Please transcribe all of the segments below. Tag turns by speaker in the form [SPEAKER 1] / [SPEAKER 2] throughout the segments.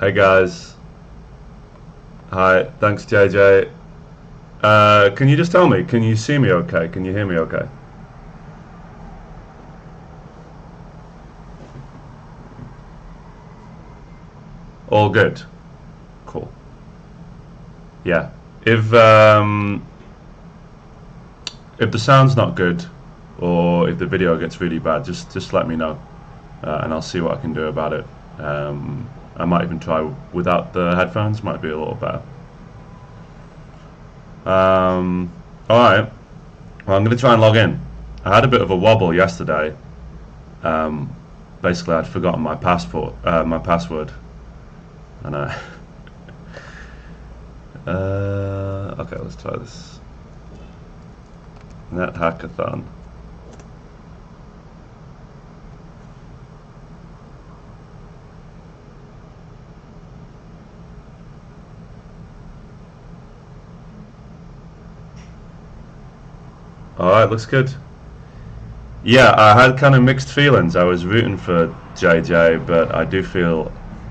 [SPEAKER 1] Hey guys. Hi. Thanks, JJ. Can you just tell me? Can you see me okay? Can you hear me okay? All good. Cool. Yeah. If um, if the sound's not good, or if the video gets really bad, just let me know, and I'll see what I can do about it. I might even try without the headphones. Might be a little better. All right. Well, I'm going to try and log in. I had a bit of a wobble yesterday. Um, Basically, I'd forgotten my password, and I. Okay, let's try this. NetHackathon. All right, looks good. Yeah, I had kind of mixed feelings. I was rooting for JJ, but I do feel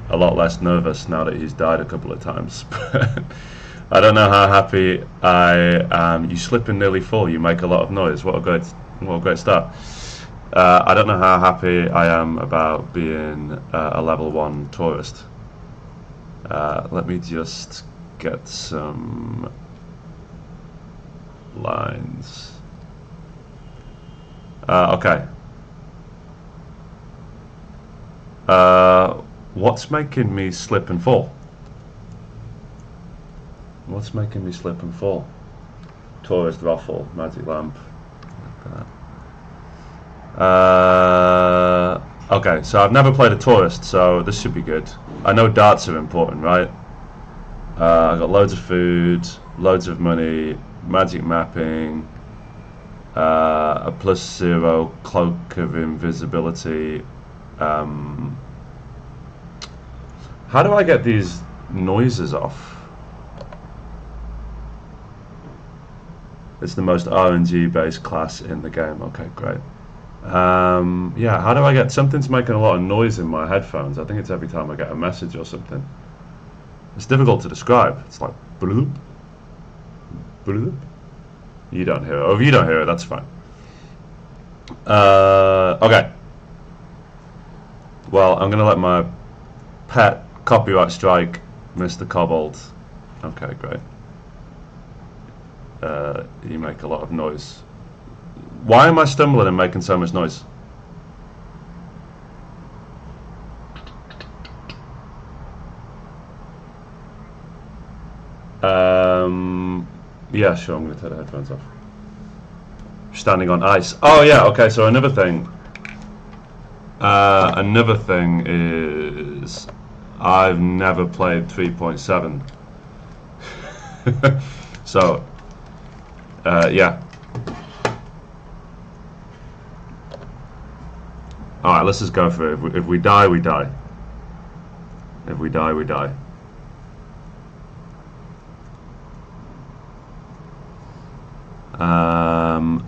[SPEAKER 1] a lot less nervous now that he's died a couple of times. I don't know how happy I am. You slip and nearly fall. You make a lot of noise. What a great start. I don't know how happy I am about being a level 1 tourist. Let me just get some lines. Okay. What's making me slip and fall? What's making me slip and fall? Tourist raffle, magic lamp. Okay, so I've never played a tourist, so this should be good. I know darts are important, right? I got loads of food, loads of money, magic mapping, a +0 cloak of invisibility. How do I get these noises off? It's the most RNG based class in the game. Okay, great. Yeah, how do I get something's making a lot of noise in my headphones? I think it's every time I get a message or something. It's difficult to describe. It's like bloop, bloop. You don't hear it. Or if you don't hear it, that's fine. Okay. Well, I'm gonna let my pet copyright strike Mr. Cobalt. Okay, great. You make a lot of noise. Why am I stumbling and making so much noise? Yeah, sure, I'm going to take the headphones off. Standing on ice. Oh yeah, okay, so another thing. Another thing is I've never played 3.7. So, yeah. Alright, let's just go for it. If we die, we die. If we die, we die.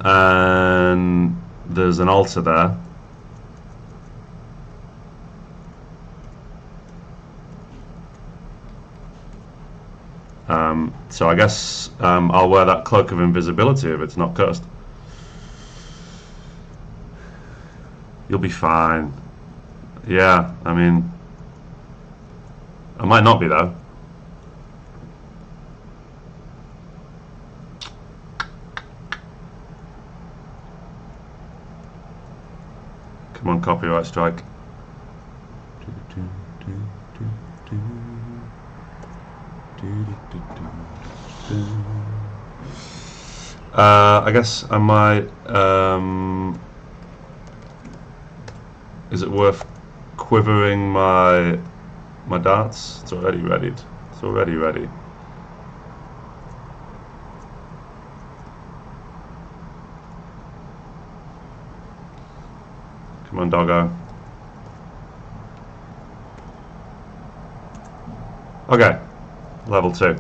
[SPEAKER 1] And there's an altar there. So I guess I'll wear that cloak of invisibility if it's not cursed. You'll be fine. Yeah, I mean, I might not be though. Come on, copyright strike. I guess I might. Is it worth quivering my darts? It's already readied. It's already ready. Come on, doggo. Okay, level 2.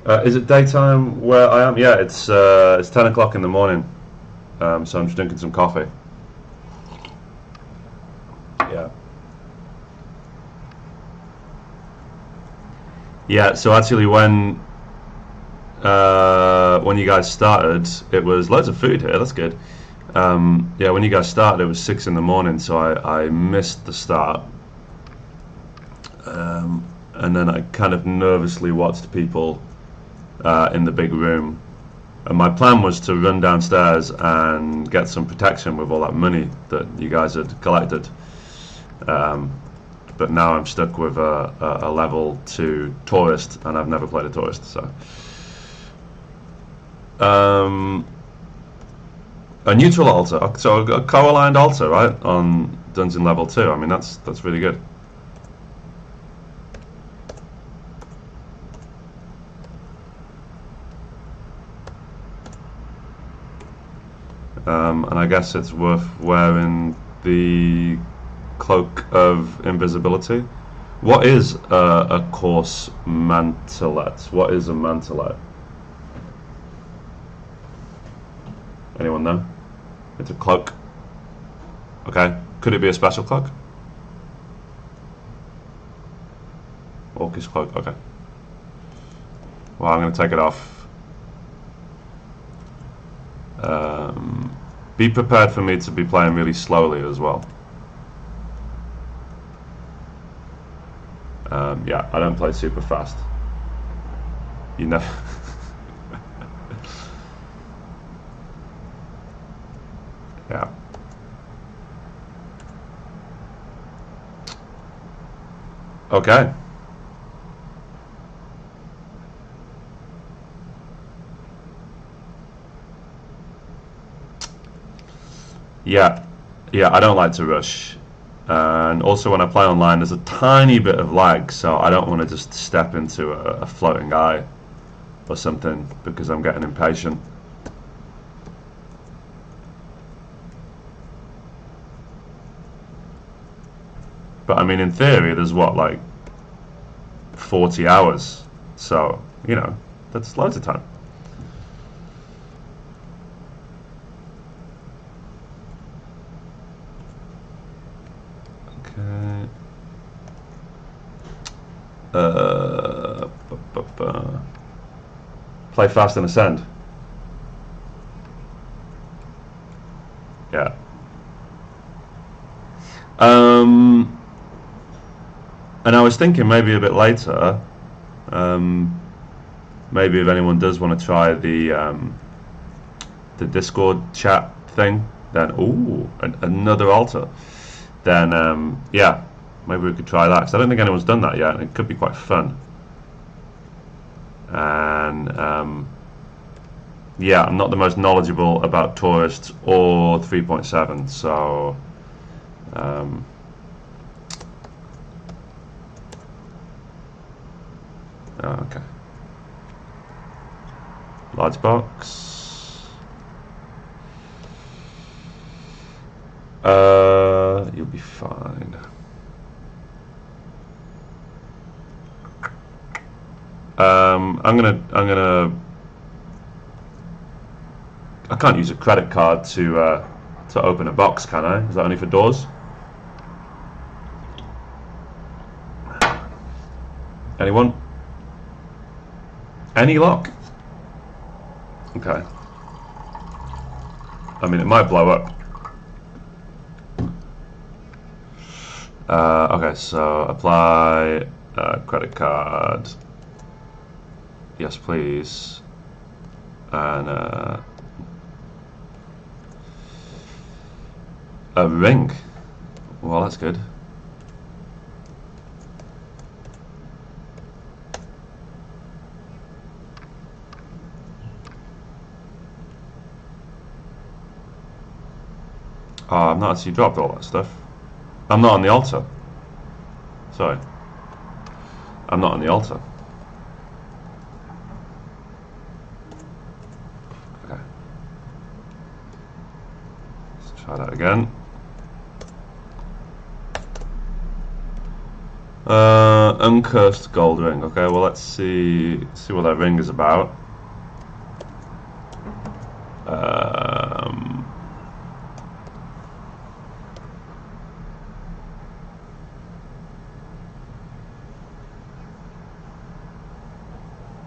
[SPEAKER 1] Is it daytime where I am? Yeah, it's 10 o'clock in the morning. So I'm just drinking some coffee. Yeah. Yeah. So actually, when you guys started, it was loads of food here. That's good. Yeah, when you guys started, it was 6 in the morning, so I missed the start. And then I kind of nervously watched people in the big room. And my plan was to run downstairs and get some protection with all that money that you guys had collected. But now I'm stuck with a level 2 tourist, and I've never played a tourist, so. Um, a neutral altar, so a co-aligned altar, right, on dungeon level 2. I mean, that's really good. And I guess it's worth wearing the cloak of invisibility. What is a coarse mantelet? What is a mantelet? Anyone know? It's a cloak. Okay. Could it be a special cloak? Orcish cloak. Okay. Well, I'm going to take it off. Be prepared for me to be playing really slowly as well. Yeah, I don't play super fast. You know. Yeah. Okay. Yeah, yeah, I don't like to rush. And also when I play online, there's a tiny bit of lag, so I don't want to just step into a floating eye or something because I'm getting impatient. But I mean, in theory, there's what, like 40 hours, so, you know, that's loads of time. Okay. Play fast and ascend. Yeah. Um, and I was thinking maybe a bit later, um, maybe if anyone does want to try the Discord chat thing, then another altar. Then yeah, maybe we could try that because I don't think anyone's done that yet, and it could be quite fun. And yeah, I'm not the most knowledgeable about tourists or 3.7, so okay. Large box. You'll be fine. I'm gonna. I can't use a credit card to open a box, can I? Is that only for doors? Anyone? Any lock? Okay. I mean, it might blow up. Okay, so apply credit card. Yes, please. And a ring. Well, that's good. Oh, I've not actually dropped all that stuff. I'm not on the altar. Sorry. I'm not on the altar. Okay. Let's try that again. Uncursed gold ring. Okay, well let's see what that ring is about.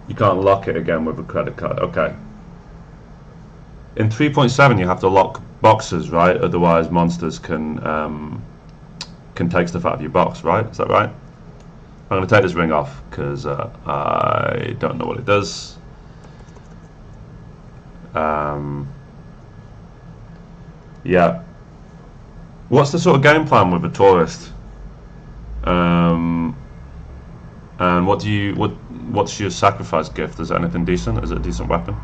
[SPEAKER 1] You can't lock it again with a credit card. Okay. In 3.7 you have to lock boxes, right? Otherwise monsters can take stuff out of your box, right? Is that right? I'm going to take this ring off because I don't know what it does. Yeah. What's the sort of game plan with a tourist? And what's your sacrifice gift? Is it anything decent? Is it a decent weapon?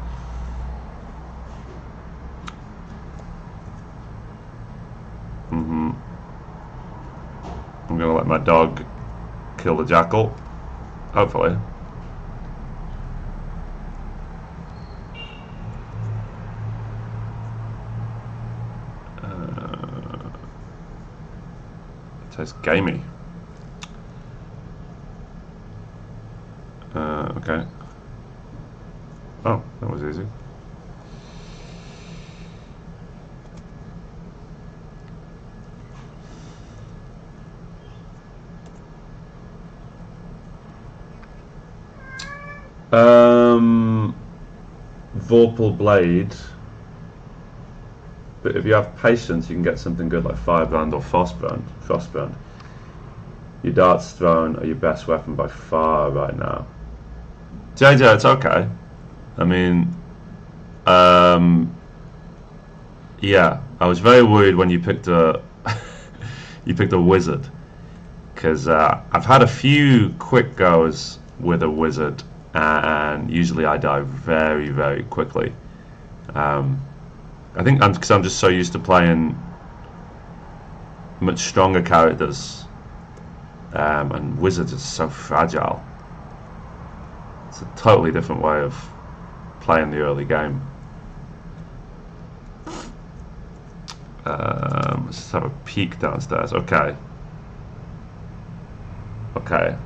[SPEAKER 1] I'm gonna let my dog kill the jackal. Hopefully. It tastes gamey. Okay. Oh, that was easy. Vorpal blade. But if you have patience, you can get something good like Firebrand or Frostbrand. Your darts thrown are your best weapon by far right now. JJ, it's okay. I mean, yeah, I was very worried when you picked a you picked a wizard because I've had a few quick goes with a wizard, and usually I die very, very quickly. I think because I'm just so used to playing much stronger characters, and wizards are so fragile. It's a totally different way of playing the early game. Let's just have a peek downstairs. Okay. Okay.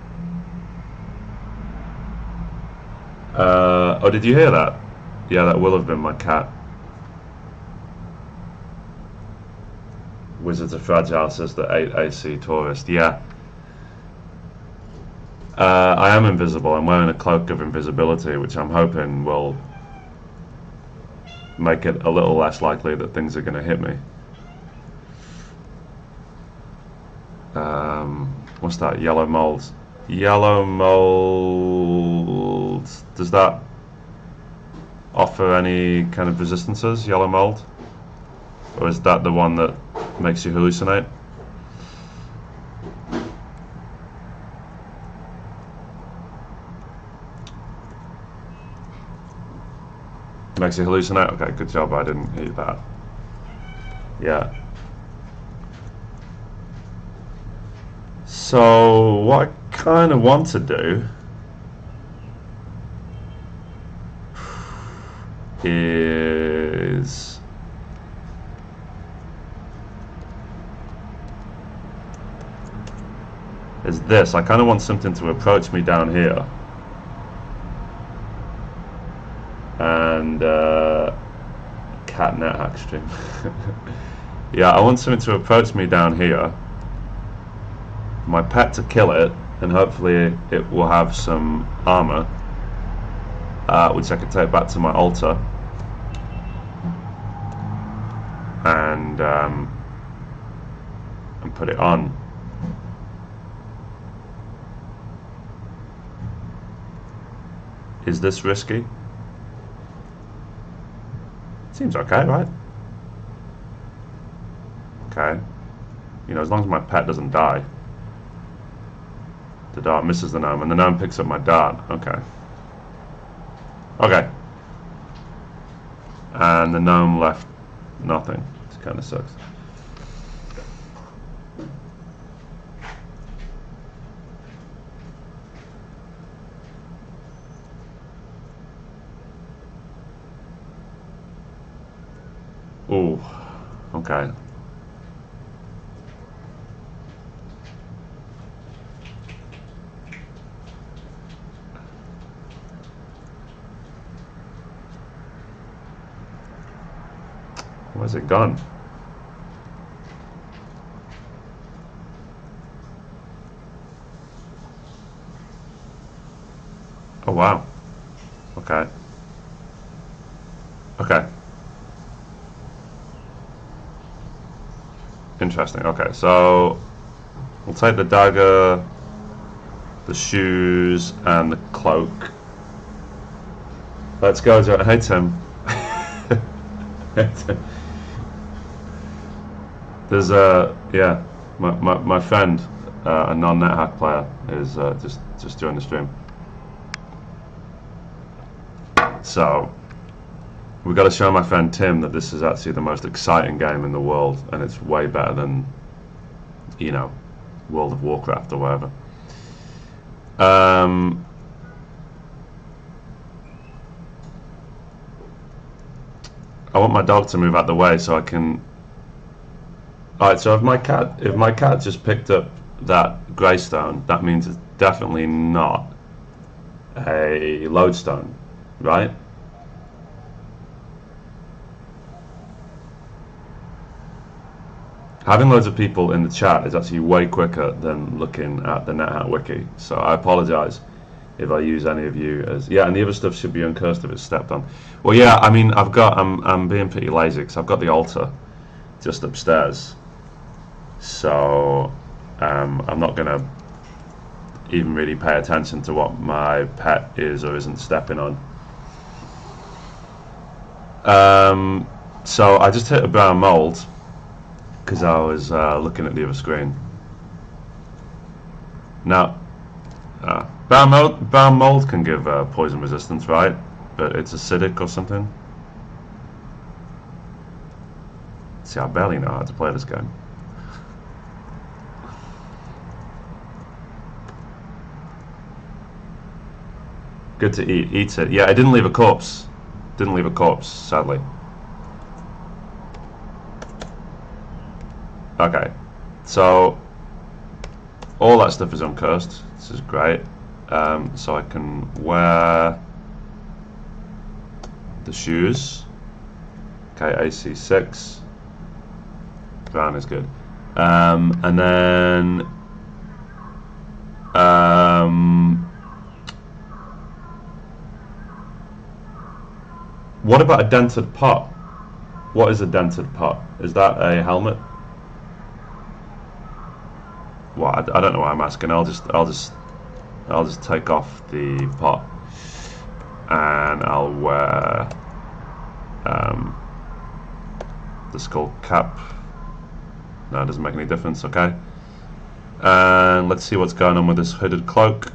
[SPEAKER 1] Oh, did you hear that? Yeah, that will have been my cat. Wizards are fragile, says the 8 AC tourist. Yeah. I am invisible. I'm wearing a cloak of invisibility, which I'm hoping will make it a little less likely that things are going to hit me. What's that? Yellow mold. Yellow mold. Does that offer any kind of resistances? Yellow mold, or is that the one that makes you hallucinate? Makes you hallucinate? Okay, good job. I didn't hear that. Yeah. So what I kind of want to do is this. I kind of want something to approach me down here. And cat NetHack stream. Yeah, I want something to approach me down here. My pet to kill it, and hopefully it will have some armor, which I can take back to my altar, and put it on. Is this risky? Seems okay, right? Okay. You know, as long as my pet doesn't die. The dart misses the gnome, and the gnome picks up my dart. Okay. Okay. And the gnome left nothing. It kind of sucks. Ooh. Okay. Where's it gone? Oh wow. Okay. Okay. Interesting. Okay, so we'll take the dagger, the shoes, and the cloak. Let's go, Joe. Hey, Tim. There's yeah, my friend, a non-NetHack player, is just joined the stream. So we've got to show my friend Tim that this is actually the most exciting game in the world, and it's way better than, you know, World of Warcraft or whatever. I want my dog to move out the way so I can. All right. So if my cat just picked up that greystone, that means it's definitely not a lodestone, right? Having loads of people in the chat is actually way quicker than looking at the NetHack wiki. So I apologize if I use any of you as, yeah, and the other stuff should be uncursed if it's stepped on. Well, yeah, I mean, I'm being pretty lazy because I've got the altar just upstairs. So I'm not gonna even really pay attention to what my pet is or isn't stepping on. So I just hit a brown mold because I was looking at the other screen. Now, brown mold can give poison resistance, right? But it's acidic or something. See, I barely know how to play this game. Good to eat. Eat it. Yeah, I didn't leave a corpse. Didn't leave a corpse, sadly. Okay, so all that stuff is uncursed. This is great. So I can wear the shoes. Okay, AC 6. Brown is good. And then what about a dented pot? What is a dented pot? Is that a helmet? Well, I don't know why I'm asking. I'll just take off the pot and I'll wear the skull cap. No, it doesn't make any difference. Okay, and let's see what's going on with this hooded cloak.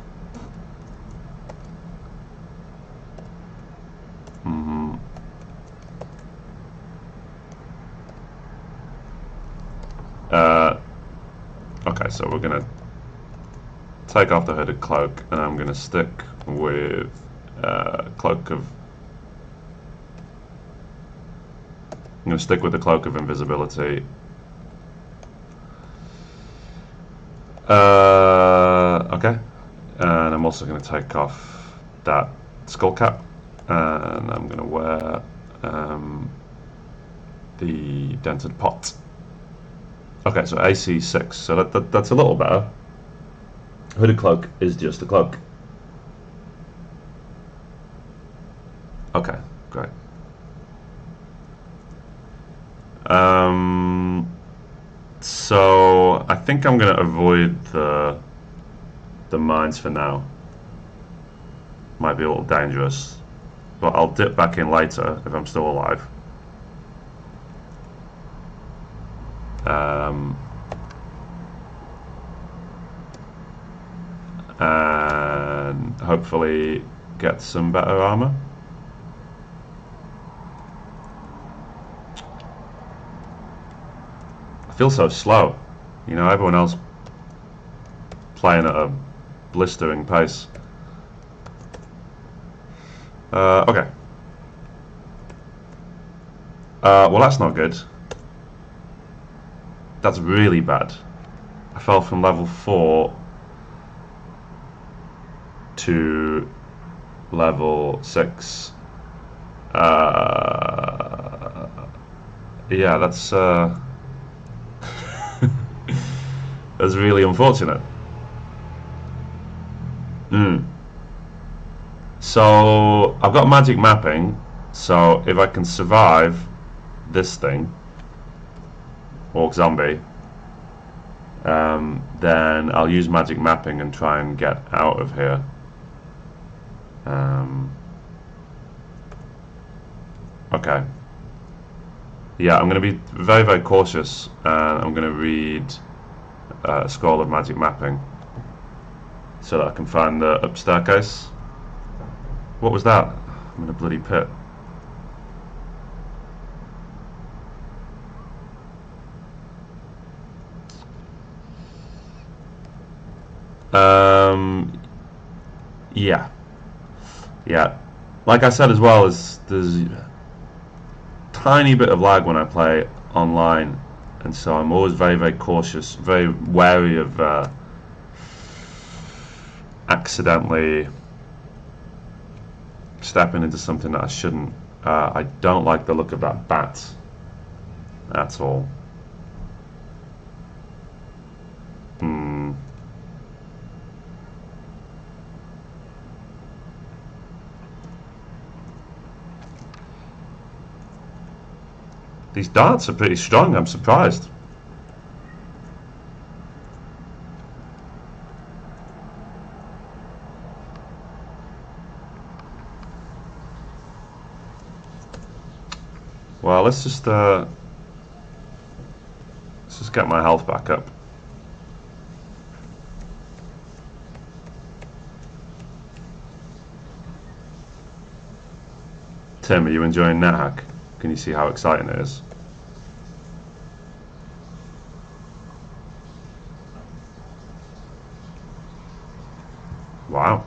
[SPEAKER 1] Okay, so we're gonna take off the hooded cloak, and I'm gonna stick with cloak of. I'm gonna stick with the cloak of invisibility. Okay, and I'm also gonna take off that skull cap, and I'm gonna wear the dented pot. Okay, so AC 6, so that's a little better. Hooded cloak is just a cloak. Okay, great. So I think I'm gonna avoid the mines for now. Might be a little dangerous, but I'll dip back in later if I'm still alive. And hopefully get some better armor. I feel so slow, you know, everyone else playing at a blistering pace. Okay. Well, that's not good. That's really bad. I fell from level 4 to level 6 Yeah, that's really unfortunate. Mm. So I've got magic mapping. So if I can survive this thing, orc zombie, then I'll use magic mapping and try and get out of here. Um, okay. Yeah, I'm going to be very, very cautious, and I'm going to read a scroll of magic mapping so that I can find the up staircase. What was that? I'm in a bloody pit. Um, yeah, yeah. Like I said as well, there's a tiny bit of lag when I play online, and so I'm always very, very cautious, very wary of accidentally stepping into something that I shouldn't. I don't like the look of that bat at all. Hmm. These darts are pretty strong, I'm surprised. Well, let's just get my health back up. Tim, are you enjoying NetHack? Can you see how exciting it is? Wow.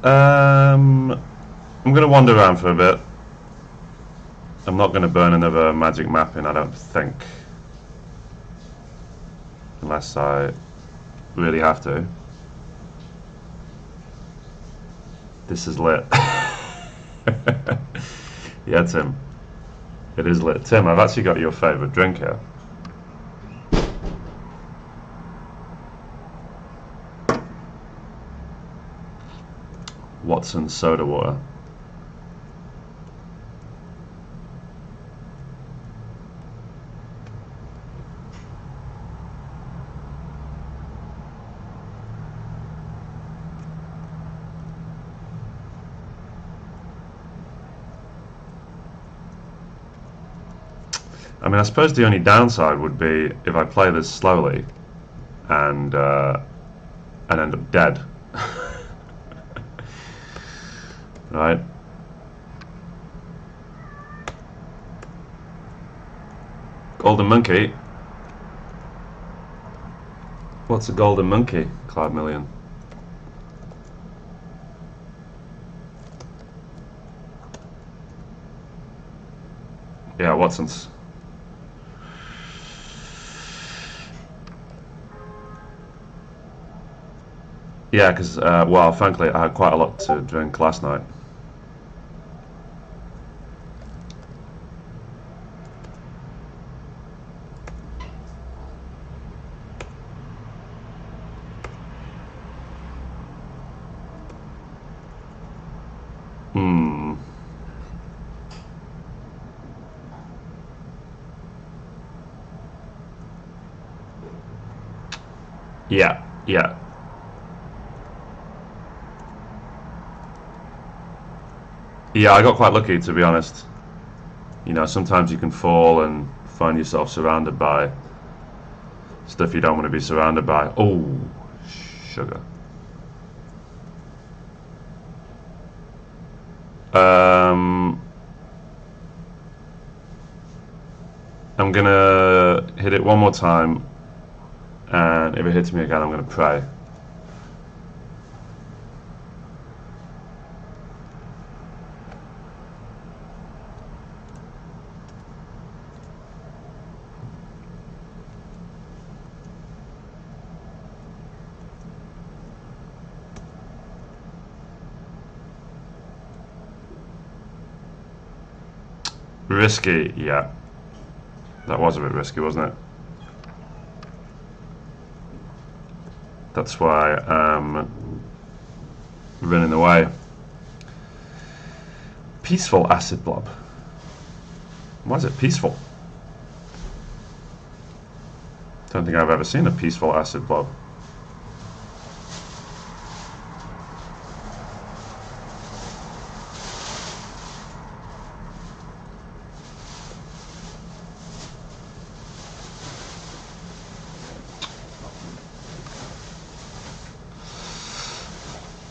[SPEAKER 1] I'm gonna wander around for a bit. I'm not gonna burn another magic map in, I don't think. Unless I really have to. This is lit. Yeah, Tim. It is lit. Tim, I've actually got your favourite drink here. Watson's soda water. I mean, I suppose the only downside would be if I play this slowly and end up dead. Right? Golden monkey. What's a golden monkey? Cloud Million. Yeah, Watson's. Yeah, because, well, frankly, I had quite a lot to drink last night. Hmm. Yeah, yeah. Yeah, I got quite lucky, to be honest. You know, sometimes you can fall and find yourself surrounded by stuff you don't want to be surrounded by. Oh, sugar. Um, I'm gonna hit it one more time, and if it hits me again, I'm gonna pray. Risky, yeah. That was a bit risky, wasn't it? That's why I'm running away. Peaceful acid blob. Why is it peaceful? Don't think I've ever seen a peaceful acid blob.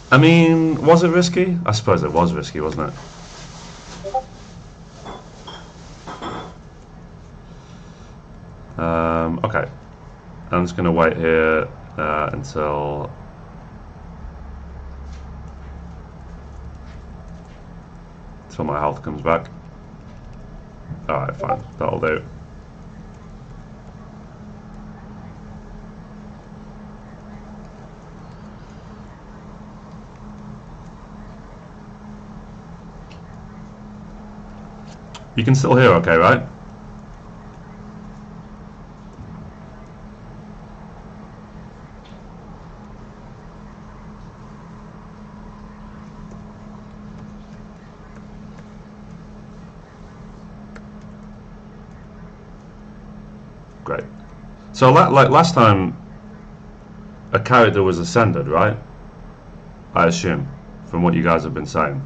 [SPEAKER 1] I mean, was it risky? I suppose it was risky, wasn't it? Okay. I'm just going to wait here until my health comes back. Alright, fine. That'll do. You can still hear okay, right? Great. So like last time, a character was ascended, right? I assume, from what you guys have been saying.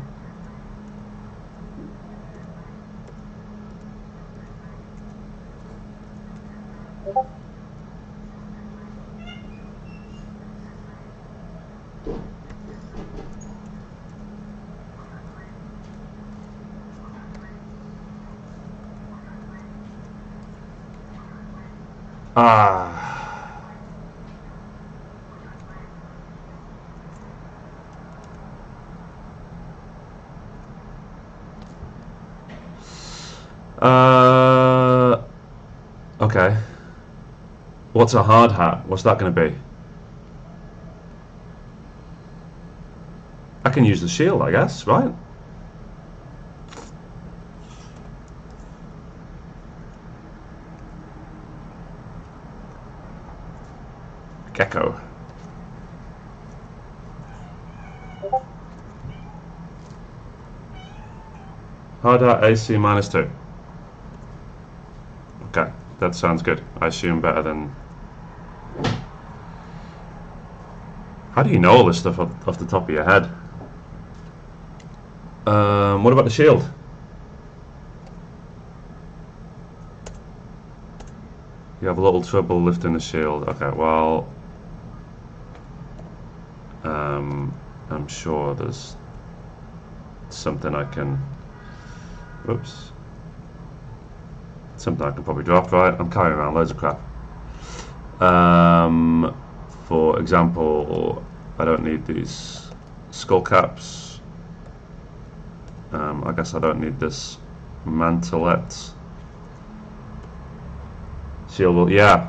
[SPEAKER 1] Okay. What's a hard hat? What's that going to be? I can use the shield, I guess, right? Gecko. Hard hat AC -2. Okay, that sounds good. I assume better than... How do you know all this stuff off the top of your head? What about the shield? You have a little trouble lifting the shield. Okay, well... I'm sure there's something I can... Whoops. Something I can probably drop, right? I'm carrying around loads of crap. For example, I don't need these skull caps. I guess I don't need this mantelet. Shield, yeah.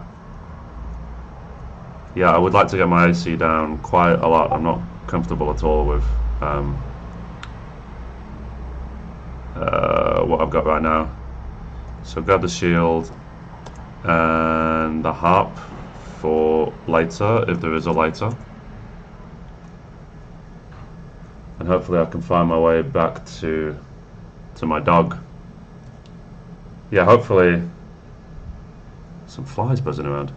[SPEAKER 1] Yeah, I would like to get my AC down quite a lot. I'm not comfortable at all with what I've got right now. So grab the shield and the harp for later, if there is a later. And hopefully I can find my way back to my dog. Yeah, hopefully some flies buzzing around.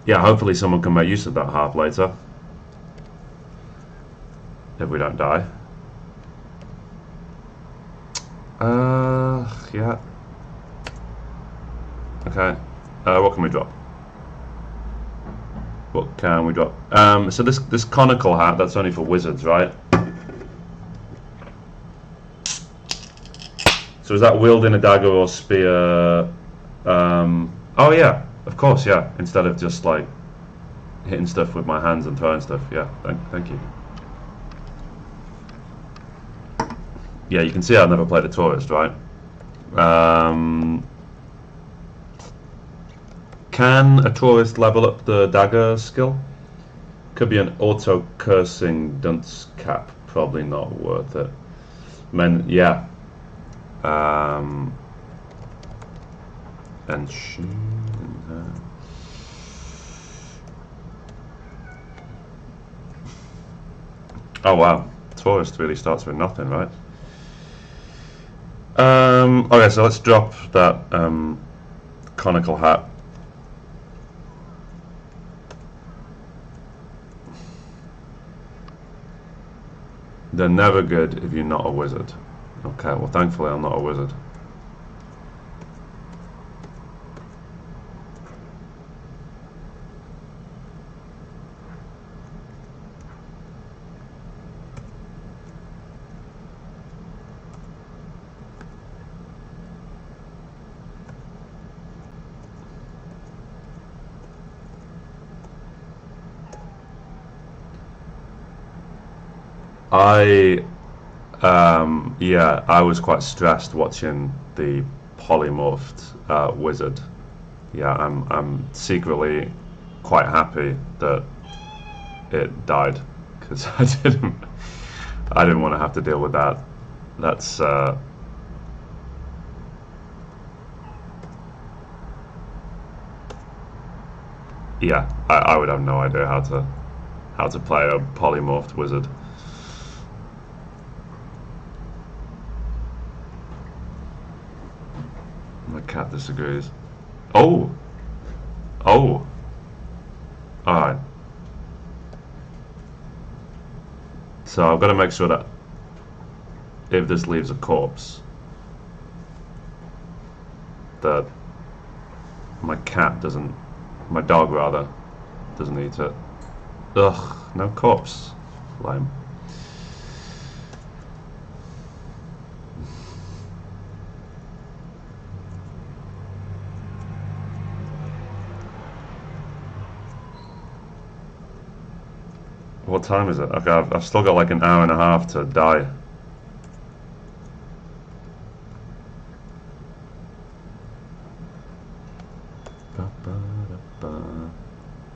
[SPEAKER 1] Yeah, hopefully someone can make use of that harp later. If we don't die. Yeah. Okay. What can we drop? What can we drop? So this conical hat, that's only for wizards, right? So is that wielding a dagger or spear? Oh yeah, of course, yeah. Instead of just like hitting stuff with my hands and throwing stuff. Yeah, thank you. Yeah, you can see I've never played a tourist, right? Can a tourist level up the dagger skill? Could be an auto-cursing dunce cap probably not worth it. Yeah. And oh wow, tourist really starts with nothing, right? Okay, so let's drop that conical hat. They're never good if you're not a wizard. Okay, well thankfully I'm not a wizard. Yeah, I was quite stressed watching the polymorphed wizard. Yeah, I'm secretly quite happy that it died because I didn't want to have to deal with that. That's yeah, I would have no idea how to play a polymorphed wizard. My cat disagrees. Oh! Oh! Alright. So I've got to make sure that if this leaves a corpse, that my dog rather, doesn't eat it. Ugh, no corpse. Lame. What time is it? Okay, I've still got like an hour and a half to die.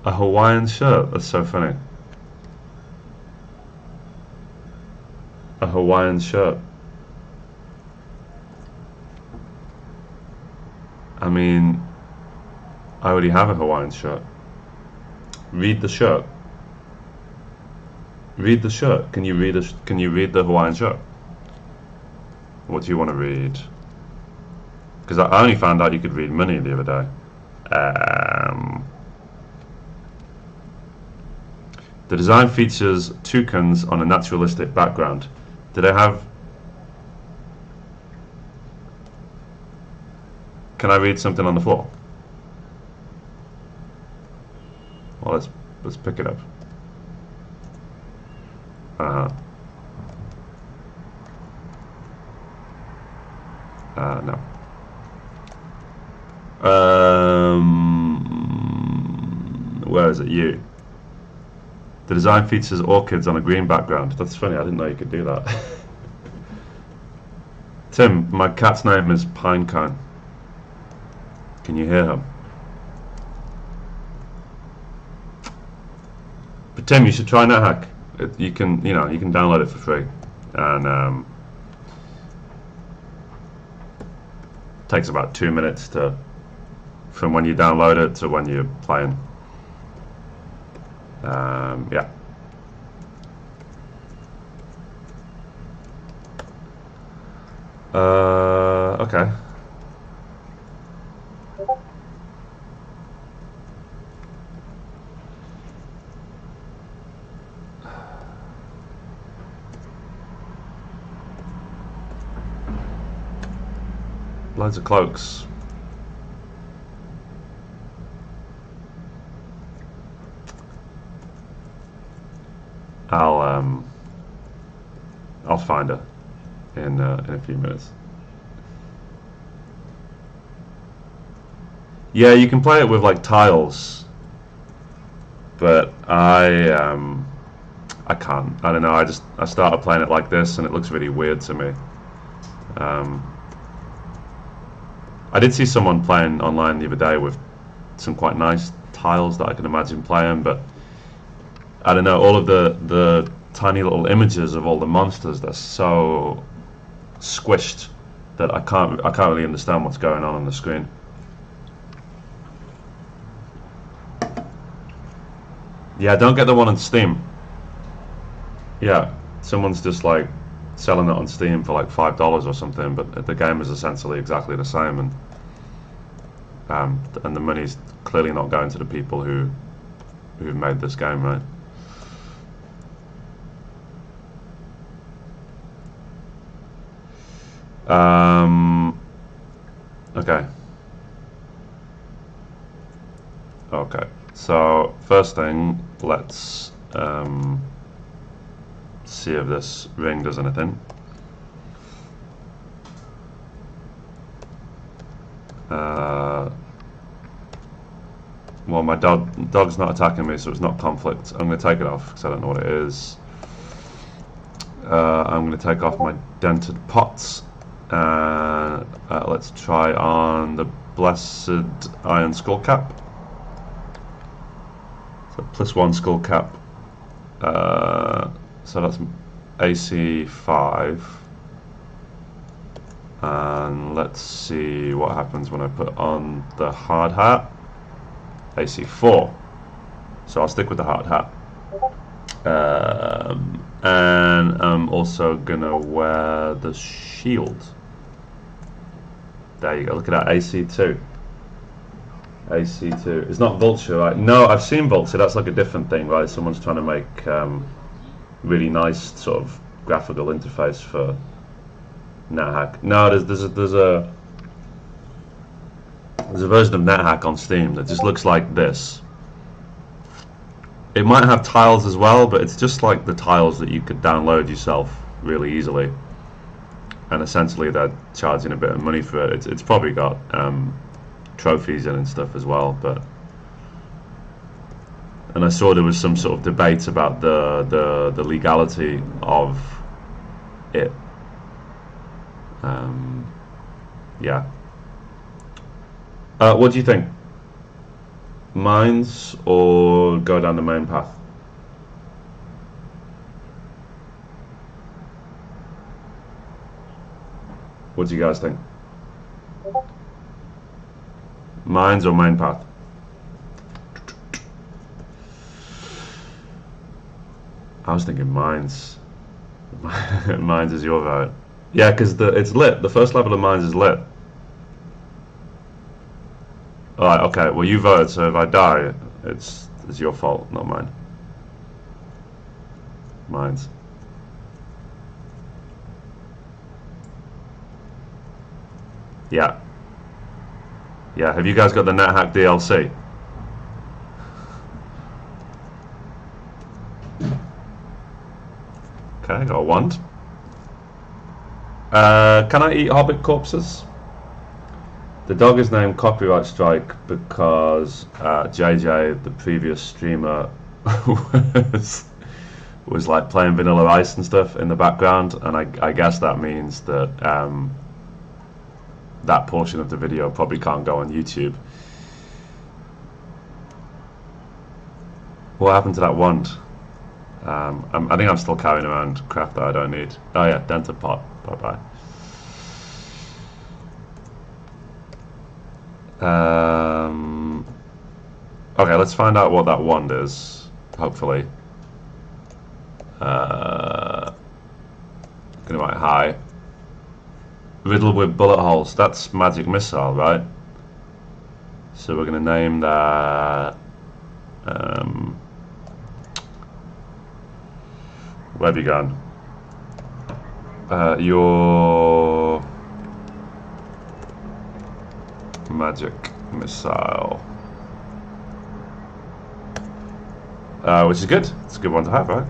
[SPEAKER 1] A Hawaiian shirt? That's so funny. A Hawaiian shirt. I mean, I already have a Hawaiian shirt. Read the shirt. Read the shirt. Can you read the Hawaiian shirt? What do you want to read? Because I only found out you could read money the other day. The design features toucans on a naturalistic background. Do they have... Can I read something on the floor? Well, let's pick it up. No. Where is it? You. The design features orchids on a green background. That's funny, I didn't know you could do that. Tim, my cat's name is Pinecone. Can you hear him? But Tim, you should try NetHack. You can download it for free, and takes about 2 minutes from when you download it to when you're playing. Yeah. Okay. Loads of cloaks. I'll find her in a few minutes. Yeah, you can play it with like tiles, but I can't. I don't know. I started playing it like this, and it looks really weird to me. I did see someone playing online the other day with some quite nice tiles that I can imagine playing, but I don't know. All of the tiny little images of all the monsters. They're so squished that I can't really understand what's going on the screen. Yeah, don't get the one on Steam. Yeah, someone's just like selling it on Steam for like $5 or something, but the game is essentially exactly the same, and the money's clearly not going to the people who made this game, right? Okay. Okay. So first thing, let's see if this ring does anything. Well, my dog's not attacking me, so it's not conflict. I'm going to take it off because I don't know what it is. I'm going to take off my dented pots, and let's try on the blessed iron skull cap. So +1 skull cap. So that's AC 5. And let's see what happens when I put on the hard hat. AC 4. So I'll stick with the hard hat. And I'm also gonna wear the shield. There you go, look at that, AC 2. AC 2. It's not Vulture, right? No, I've seen Vulture, that's like a different thing, right? Someone's trying to make really nice sort of graphical interface for NetHack. No, there's a version of NetHack on Steam that just looks like this. It might have tiles as well, but it's just like the tiles that you could download yourself really easily. And essentially they're charging a bit of money for it. It's probably got trophies in and stuff as well, but. And I saw there was some sort of debate about the legality of it. Yeah. What do you think? Mines or go down the main path? What do you guys think? Mines or main path? I was thinking mines. Mines is your vote. Yeah, because it's lit. The first level of mines is lit. Alright, okay, well you voted, so if I die, it's your fault, not mine. Mines. Yeah. Yeah, have you guys got the NetHack DLC? Okay, got a wand. Can I eat hobbit corpses? The dog is named Copyright Strike because JJ, the previous streamer, was like playing Vanilla Ice and stuff in the background, and I guess that means that that portion of the video probably can't go on YouTube. What happened to that wand? I think I'm still carrying around crap that I don't need. Oh yeah, dented pot. Bye bye. Okay, let's find out what that wand is, hopefully. Gonna write hi. Riddled with bullet holes, that's magic missile, right? So we're gonna name that where have you gone? Your magic missile, which is good. It's a good one to have, right?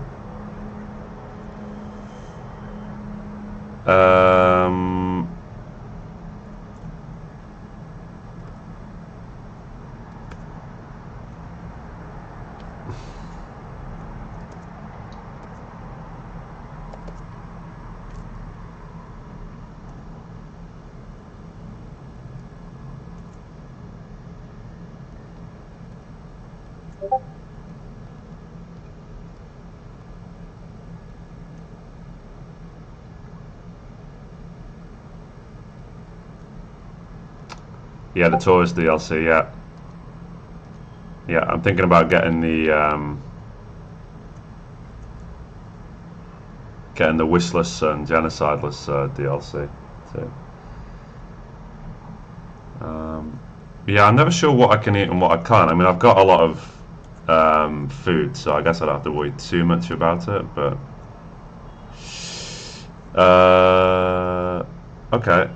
[SPEAKER 1] Yeah, the tourist DLC. Yeah, yeah. I'm thinking about getting the wishless and genocideless DLC. So, yeah, I'm never sure what I can eat and what I can't. I mean, I've got a lot of food, so I guess I don't have to worry too much about it. But okay,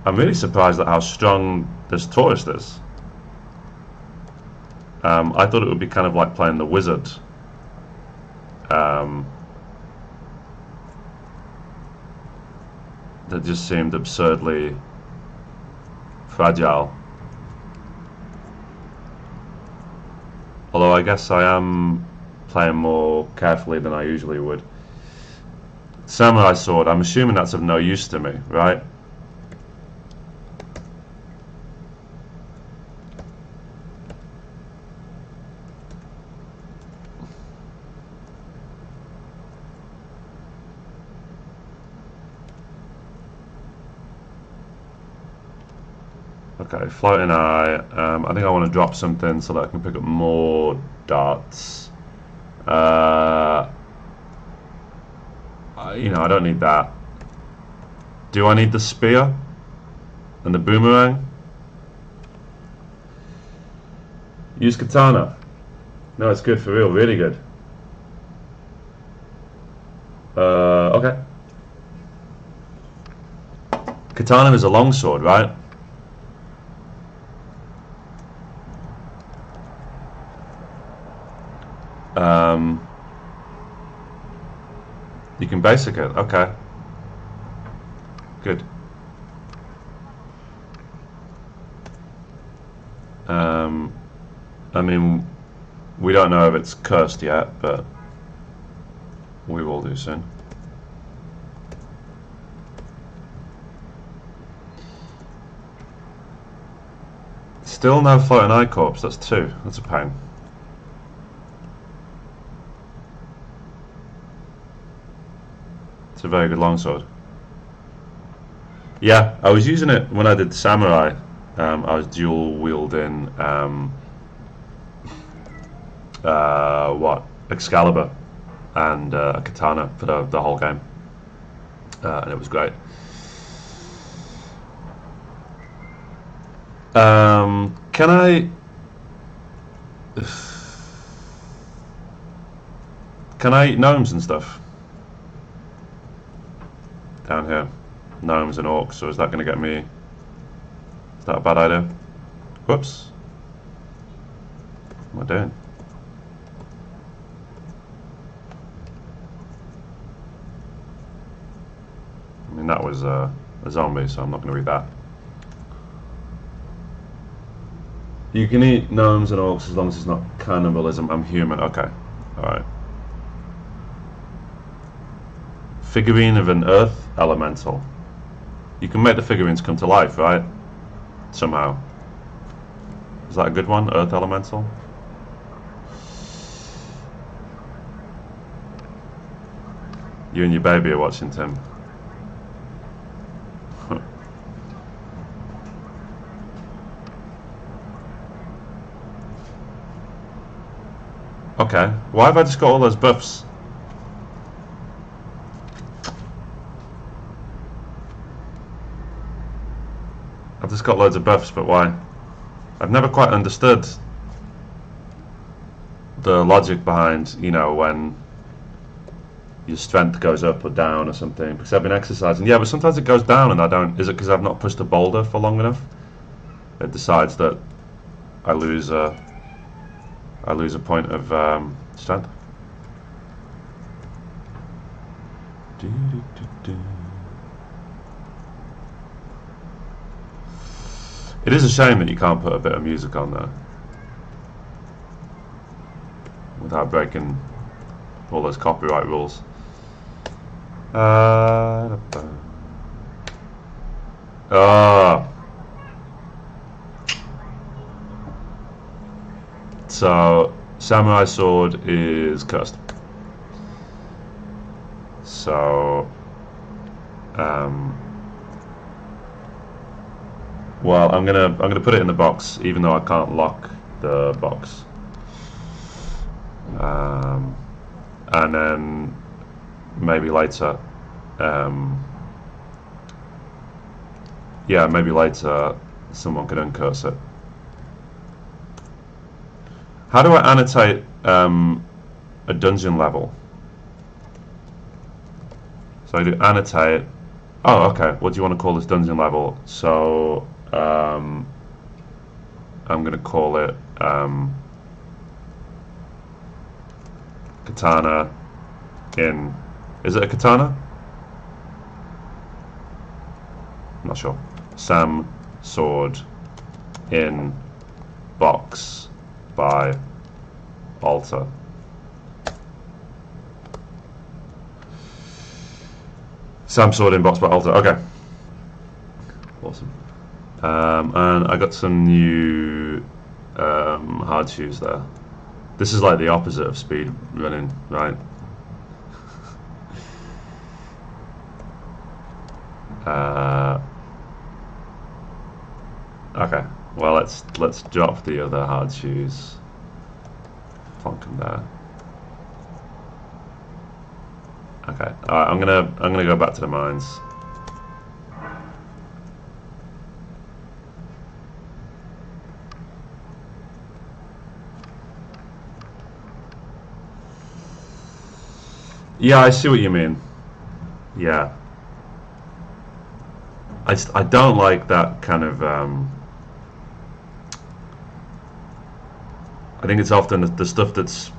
[SPEAKER 1] I'm really surprised at how strong this tourist is. I thought it would be kind of like playing the wizard. Um, that just seemed absurdly fragile. Although I guess I am playing more carefully than I usually would. Samurai sword, I'm assuming that's of no use to me, right? Okay, floating eye. I think I want to drop something so that I can pick up more darts. I don't need that. Do I need the spear and the boomerang? Use katana. No, it's good for real, really good. Okay. Katana is a longsword, right? You can basic it. Okay. Good. I mean, we don't know if it's cursed yet, but we will do soon. Still no floating eye corpse. That's two. That's a pain. It's a very good longsword. Yeah, I was using it when I did samurai. I was dual wielding Excalibur and a katana for the whole game, and it was great. Can I eat gnomes and stuff down here? Gnomes and orcs, or is that going to get me? Is that a bad idea? Whoops. What am I doing? I mean, that was a zombie, so I'm not going to read that. You can eat gnomes and orcs as long as it's not cannibalism. I'm human. Okay. Alright. Figurine of an earth elemental. You can make the figurines come to life, right? Somehow. Is that a good one? Earth elemental? You and your baby are watching, Tim. Okay, why have I just got all those buffs? I've just got loads of buffs, but why? I've never quite understood the logic behind, when your strength goes up or down or something, because I've been exercising. Yeah, but sometimes it goes down and I don't. Is it because I've not pushed a boulder for long enough? It decides that I lose a point of strength. It is a shame that you can't put a bit of music on there without breaking all those copyright rules. So samurai sword is cursed. So Well, I'm gonna put it in the box, even though I can't lock the box. And then maybe later, yeah, maybe later someone could uncurse it. How do I annotate a dungeon level? So I do annotate. Oh, okay. What do you want to call this dungeon level? So I'm going to call it katana in. Is it a katana? I'm not sure. Sam sword in box by altar. Sam sword in box by altar. Okay. Awesome. And I got some new hard shoes there. This is like the opposite of speed running, right? Okay. Well, let's drop the other hard shoes. Plonk them there. Okay. Alright, I'm gonna go back to the mines. Yeah, I see what you mean. Yeah. I don't like that kind of I think it's often the stuff that's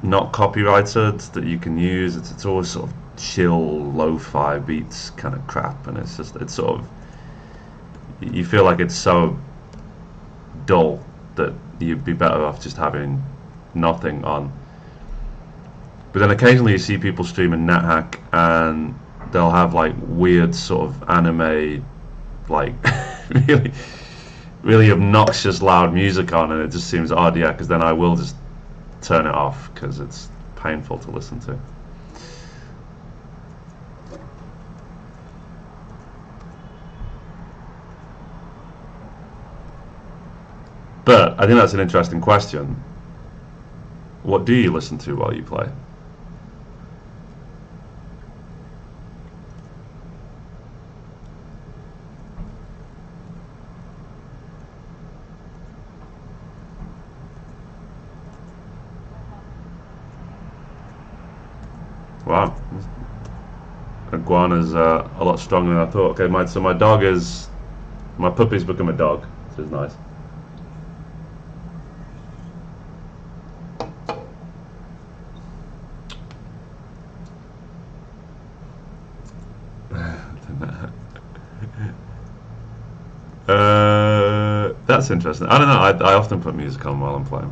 [SPEAKER 1] not copyrighted that you can use. It's always sort of chill, lo-fi beats kind of crap, and it's sort of, you feel like it's so dull that you'd be better off just having nothing on. But then occasionally you see people streaming NetHack and they'll have like weird sort of anime, like really really obnoxious loud music on, and it just seems odd. Yeah, because then I will just turn it off because it's painful to listen to. But I think that's an interesting question. What do you listen to while you play? Wow, iguana's a lot stronger than I thought. Okay, so my puppy's become a dog, which is nice. That's interesting. I don't know. I often put music on while I'm playing.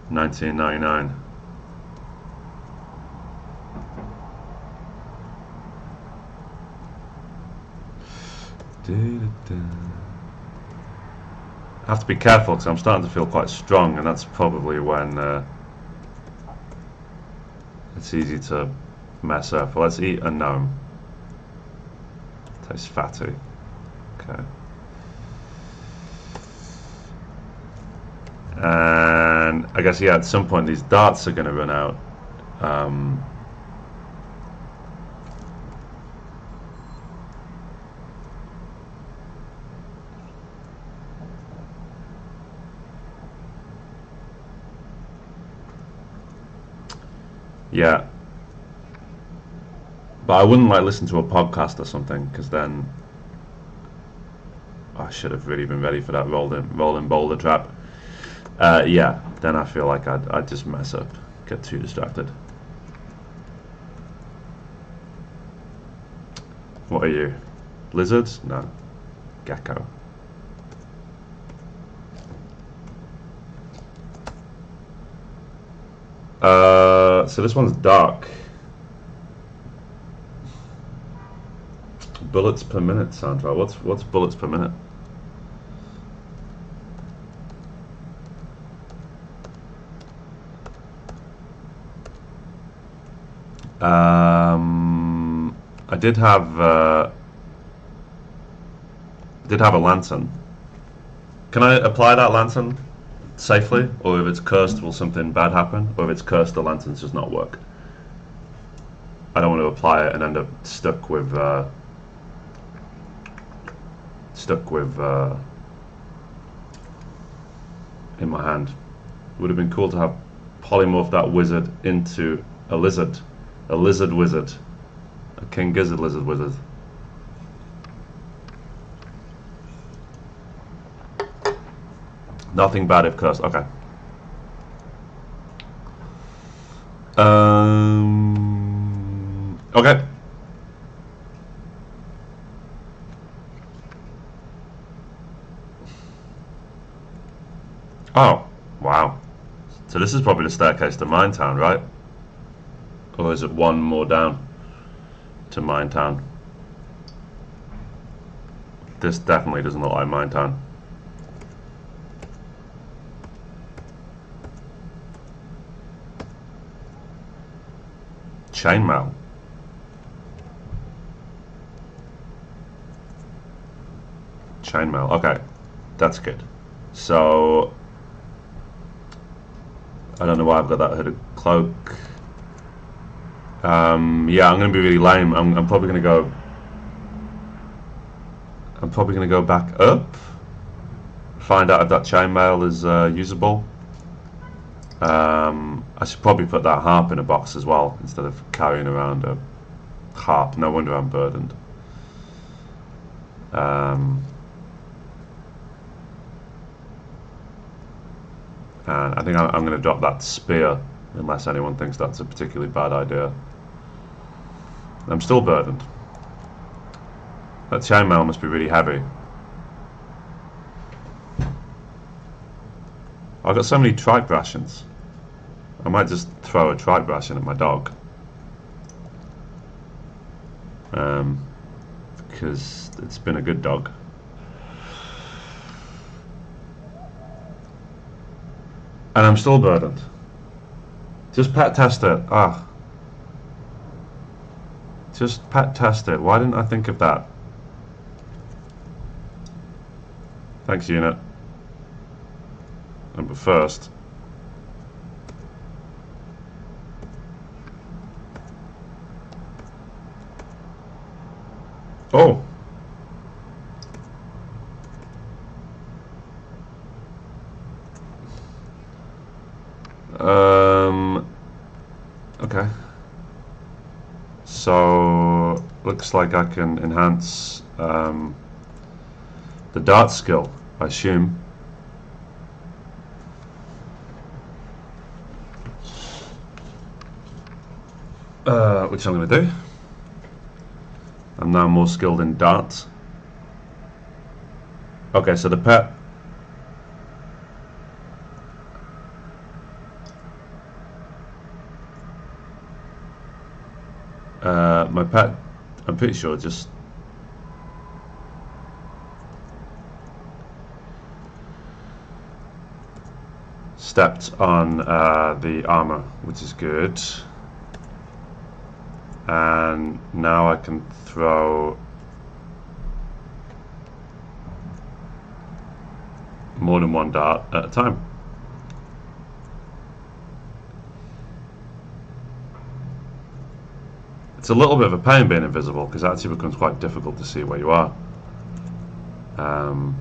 [SPEAKER 1] $19.99. I have to be careful because I'm starting to feel quite strong, and that's probably when it's easy to mess up. Well, let's eat a gnome. Tastes fatty. Okay. And I guess, yeah, at some point these darts are going to run out. Yeah. But I wouldn't like listen to a podcast or something, because then I should have really been ready for that rolling boulder trap. Yeah, then I feel like I'd just mess up, get too distracted. What are you? Lizard? No. Gecko. So this one's dark. Bullets per minute sounds right. What's bullets per minute? I did have a lantern. Can I apply that lantern safely, or if it's cursed, will something bad happen? Or if it's cursed, the lantern's just not work. I don't want to apply it and end up stuck with in my hand. Would have been cool to have polymorphed that wizard into a lizard wizard, a king gizzard lizard wizard. Nothing bad if cursed. Okay. Okay. Oh, wow. So this is probably the staircase to Mine Town, right? Or is it one more down to Mine Town? This definitely doesn't look like Mine Town. Chainmail. Chainmail. Okay, that's good. So I don't know why I've got that hooded cloak. Yeah, I'm gonna be really lame. I'm probably gonna go. I'm probably gonna go back up. Find out if that chainmail is usable. I should probably put that harp in a box as well instead of carrying around a harp. No wonder I'm burdened. And I think I'm going to drop that spear unless anyone thinks that's a particularly bad idea. I'm still burdened. That chainmail must be really heavy. I've got so many tripe rations. I might just throw a tripe ration at my dog. Because it's been a good dog. And I'm still burdened. Just pet test it. Ah. Just pet test it. Why didn't I think of that? Thanks, unit. But first, oh, okay. So looks like I can enhance the dart skill, I assume. Which I'm going to do. I'm now more skilled in darts. Okay, so the pet. My pet, I'm pretty sure, just stepped on the armor, which is good. And now I can throw more than one dart at a time. It's a little bit of a pain being invisible because it actually becomes quite difficult to see where you are. Oh,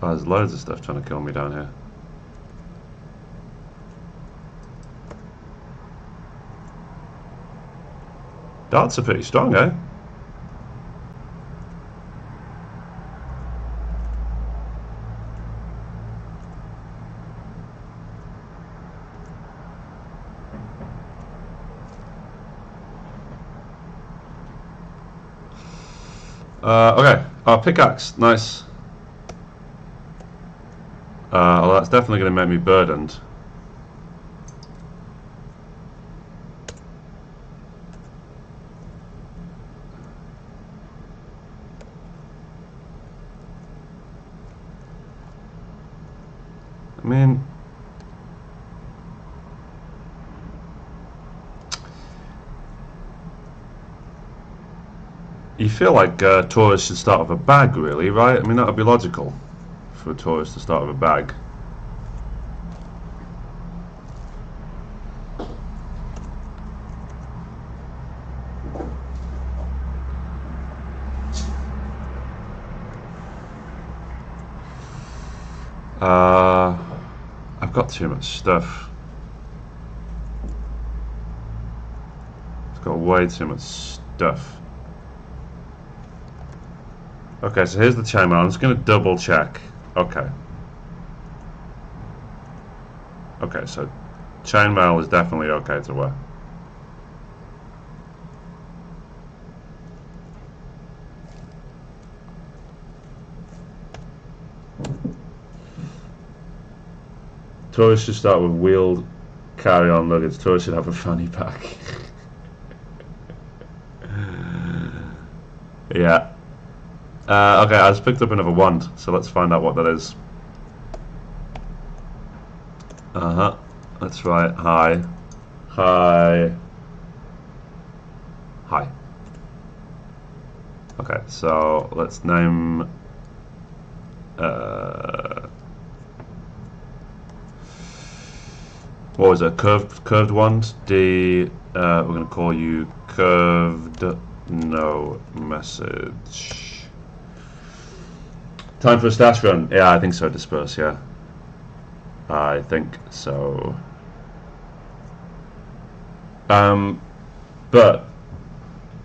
[SPEAKER 1] there's loads of stuff trying to kill me down here. Darts are pretty strong, eh? Okay. Pickaxe. Nice. Well, that's definitely going to make me burdened. I mean, you feel like tourists should start with a bag, really, right? I mean, that would be logical for a tourist to start with a bag. I've got too much stuff. It's got way too much stuff. Okay, so here's the chainmail. I'm just going to double check. Okay. Okay, so chainmail is definitely okay to wear. Tourists should start with wheeled carry-on luggage. Tourists should have a fanny pack. Yeah. Okay, I just picked up another wand, so let's find out what that is. Uh-huh. That's right. Hi. Hi. Hi. Okay, so let's name... what was it? Curved wand. We're gonna call you curved. No message. Time for a stash run. Yeah, I think so. Disperse. Yeah, I think so. But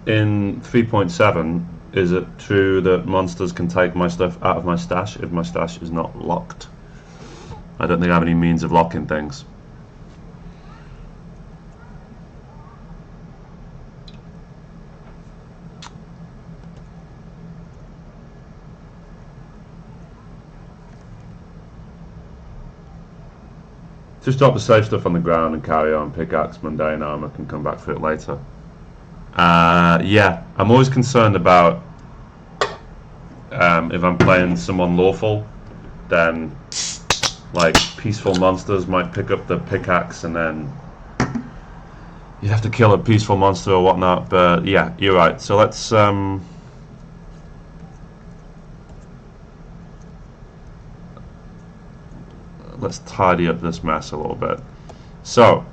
[SPEAKER 1] in 3.7, is it true that monsters can take my stuff out of my stash if my stash is not locked? I don't think I have any means of locking things. Just drop the safe stuff on the ground and carry on. Pickaxe, mundane armor, can come back for it later. Yeah, I'm always concerned about if I'm playing someone lawful, then like peaceful monsters might pick up the pickaxe and then you have to kill a peaceful monster or whatnot. But yeah, you're right. So let's tidy up this mess a little bit. So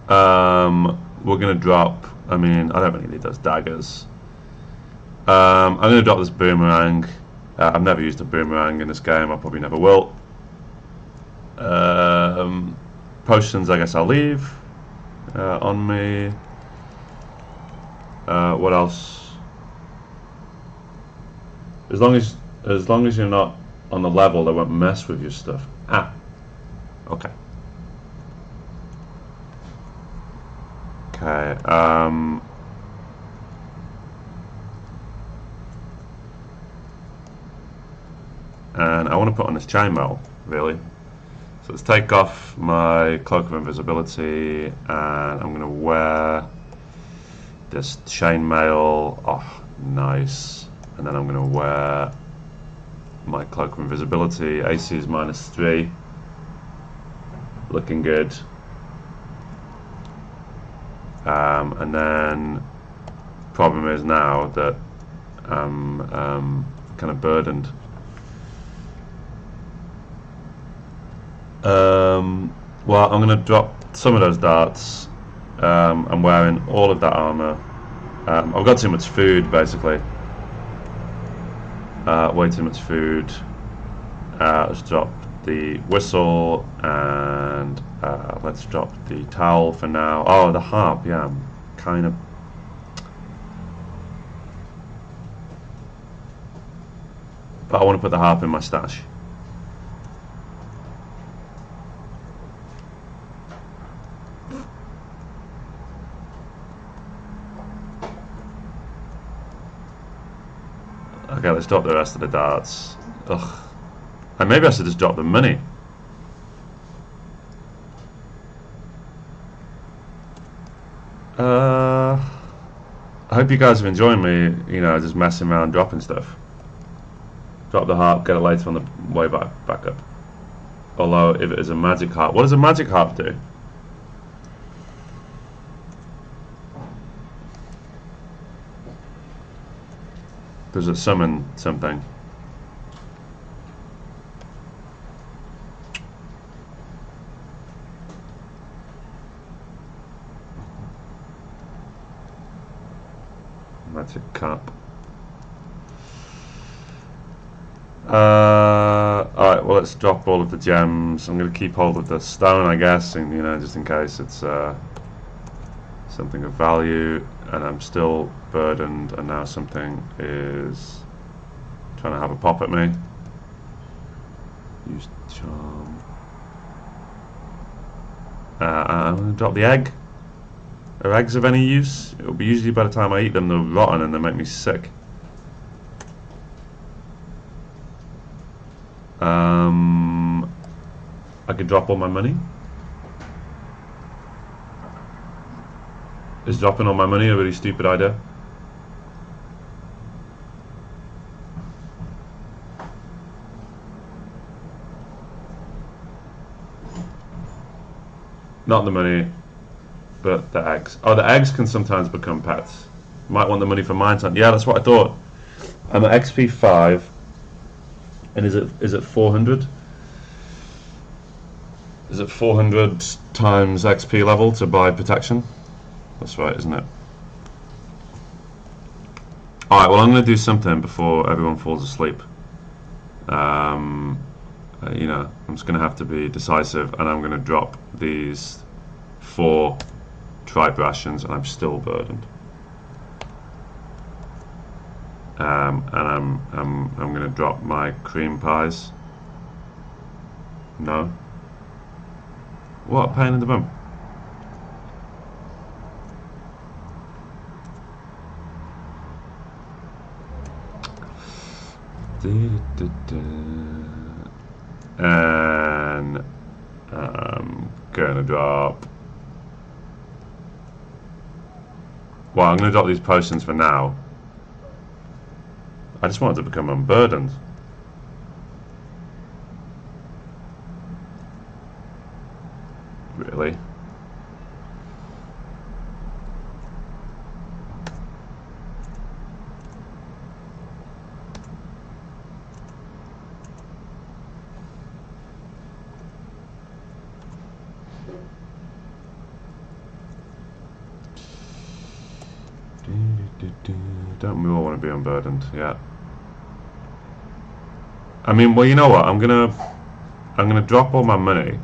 [SPEAKER 1] we're gonna drop. I mean, I don't really need those daggers. I'm gonna drop this boomerang. I've never used a boomerang in this game. I probably never will. Potions, I guess I'll leave on me. What else? As long as you're not on the level, they won't mess with your stuff. Okay. Okay. And I want to put on this chainmail, really. So let's take off my cloak of invisibility, and I'm going to wear this chainmail. Oh, nice. And then I'm going to wear my cloak of invisibility. AC is -3. Looking good. And then problem is now that I'm kind of burdened. Well, I'm going to drop some of those darts. I'm wearing all of that armor. I've got too much food, basically. Way too much food. Let's drop the whistle and let's drop the towel for now. Oh, the harp, yeah, I'm kind of... But I want to put the harp in my stash. Okay, let's drop the rest of the darts. Ugh. And maybe I should just drop the money. I hope you guys are enjoying me, you know, just messing around, dropping stuff. Drop the harp, get it later on the way back up. Although, if it is a magic harp, what does a magic harp do? Does it summon something? Magic cup. Alright, well, let's drop all of the gems. I'm going to keep hold of the stone, I guess, and, you know, just in case it's something of value. And I'm still burdened, and now something is trying to have a pop at me. Use charm. I'm going to drop the egg. Are eggs of any use? It'll be usually by the time I eat them, they're rotten and they make me sick. I could drop all my money. Is dropping all my money a really stupid idea? Not the money, but the eggs. Oh, the eggs can sometimes become pets. Might want the money for mine time. Yeah, that's what I thought. I'm at XP 5, and is it 400? Is it 400 times XP level to buy protection? That's right, isn't it? Alright, well, I'm going to do something before everyone falls asleep. You know, I'm just going to have to be decisive, and I'm going to drop these 4 tripe rations, and I'm still burdened. And I'm going to drop my cream pies. No. What? Pain in the bum. And I'm gonna drop. Well, I'm gonna drop these potions for now. I just wanted to become unburdened. Really? Don't we all want to be unburdened? Yeah. I mean, well, you know what? I'm gonna drop all my money,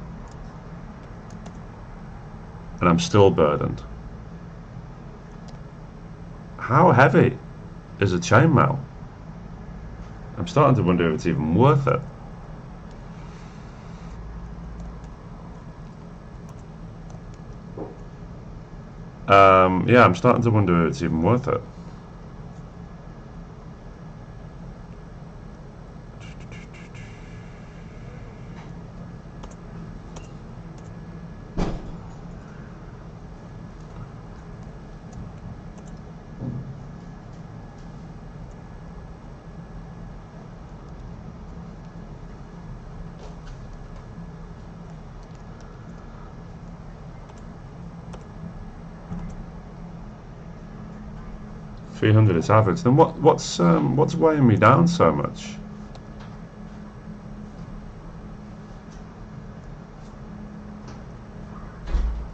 [SPEAKER 1] and I'm still burdened. How heavy is a chainmail? I'm starting to wonder if it's even worth it. Yeah, I'm starting to wonder if it's even worth it. $300 is average. Then what's weighing me down so much?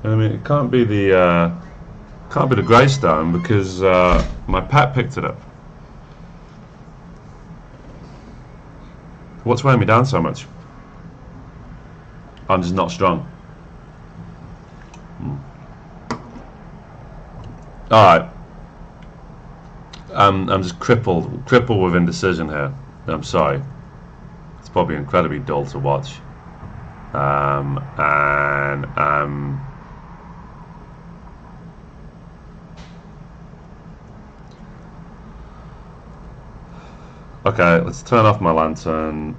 [SPEAKER 1] I mean, it can't be the greystone, because my pet picked it up. What's weighing me down so much? I'm just not strong. All right. I'm just crippled with indecision here. I'm sorry. It's probably incredibly dull to watch. And Okay, let's turn off my lantern.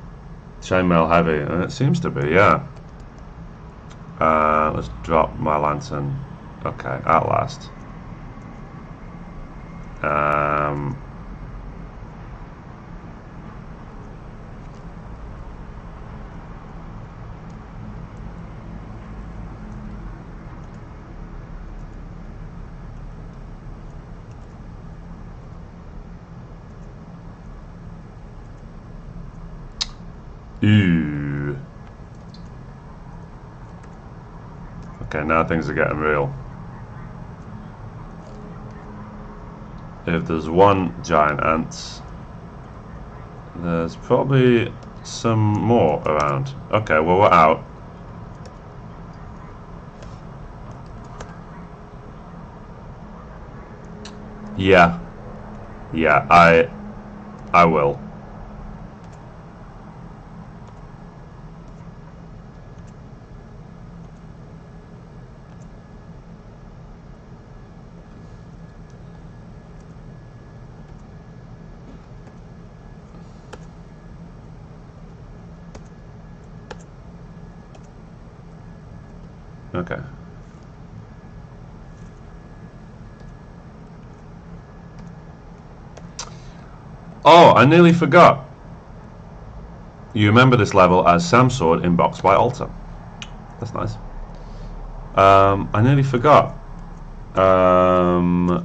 [SPEAKER 1] Chainmail heavy, and it seems to be, yeah. Let's drop my lantern. Okay, at last. Ooh. Okay, now things are getting real. If there's one giant ant, there's probably some more around. Okay, well, we're out. Yeah. Yeah, I will. Okay. Oh, I nearly forgot. You remember this level as Sam's sword in Box by Altar. That's nice. I nearly forgot. I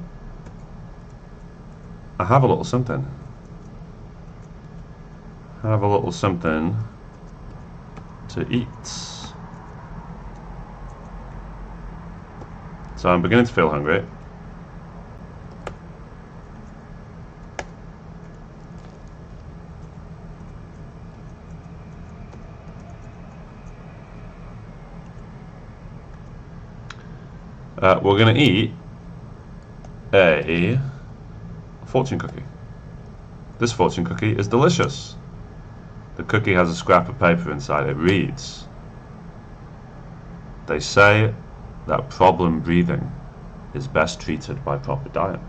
[SPEAKER 1] have a little something. I have a little something to eat. So I'm beginning to feel hungry. We're going to eat a fortune cookie. This fortune cookie is delicious. The cookie has a scrap of paper inside. It reads, "They say that problem breathing is best treated by proper diet."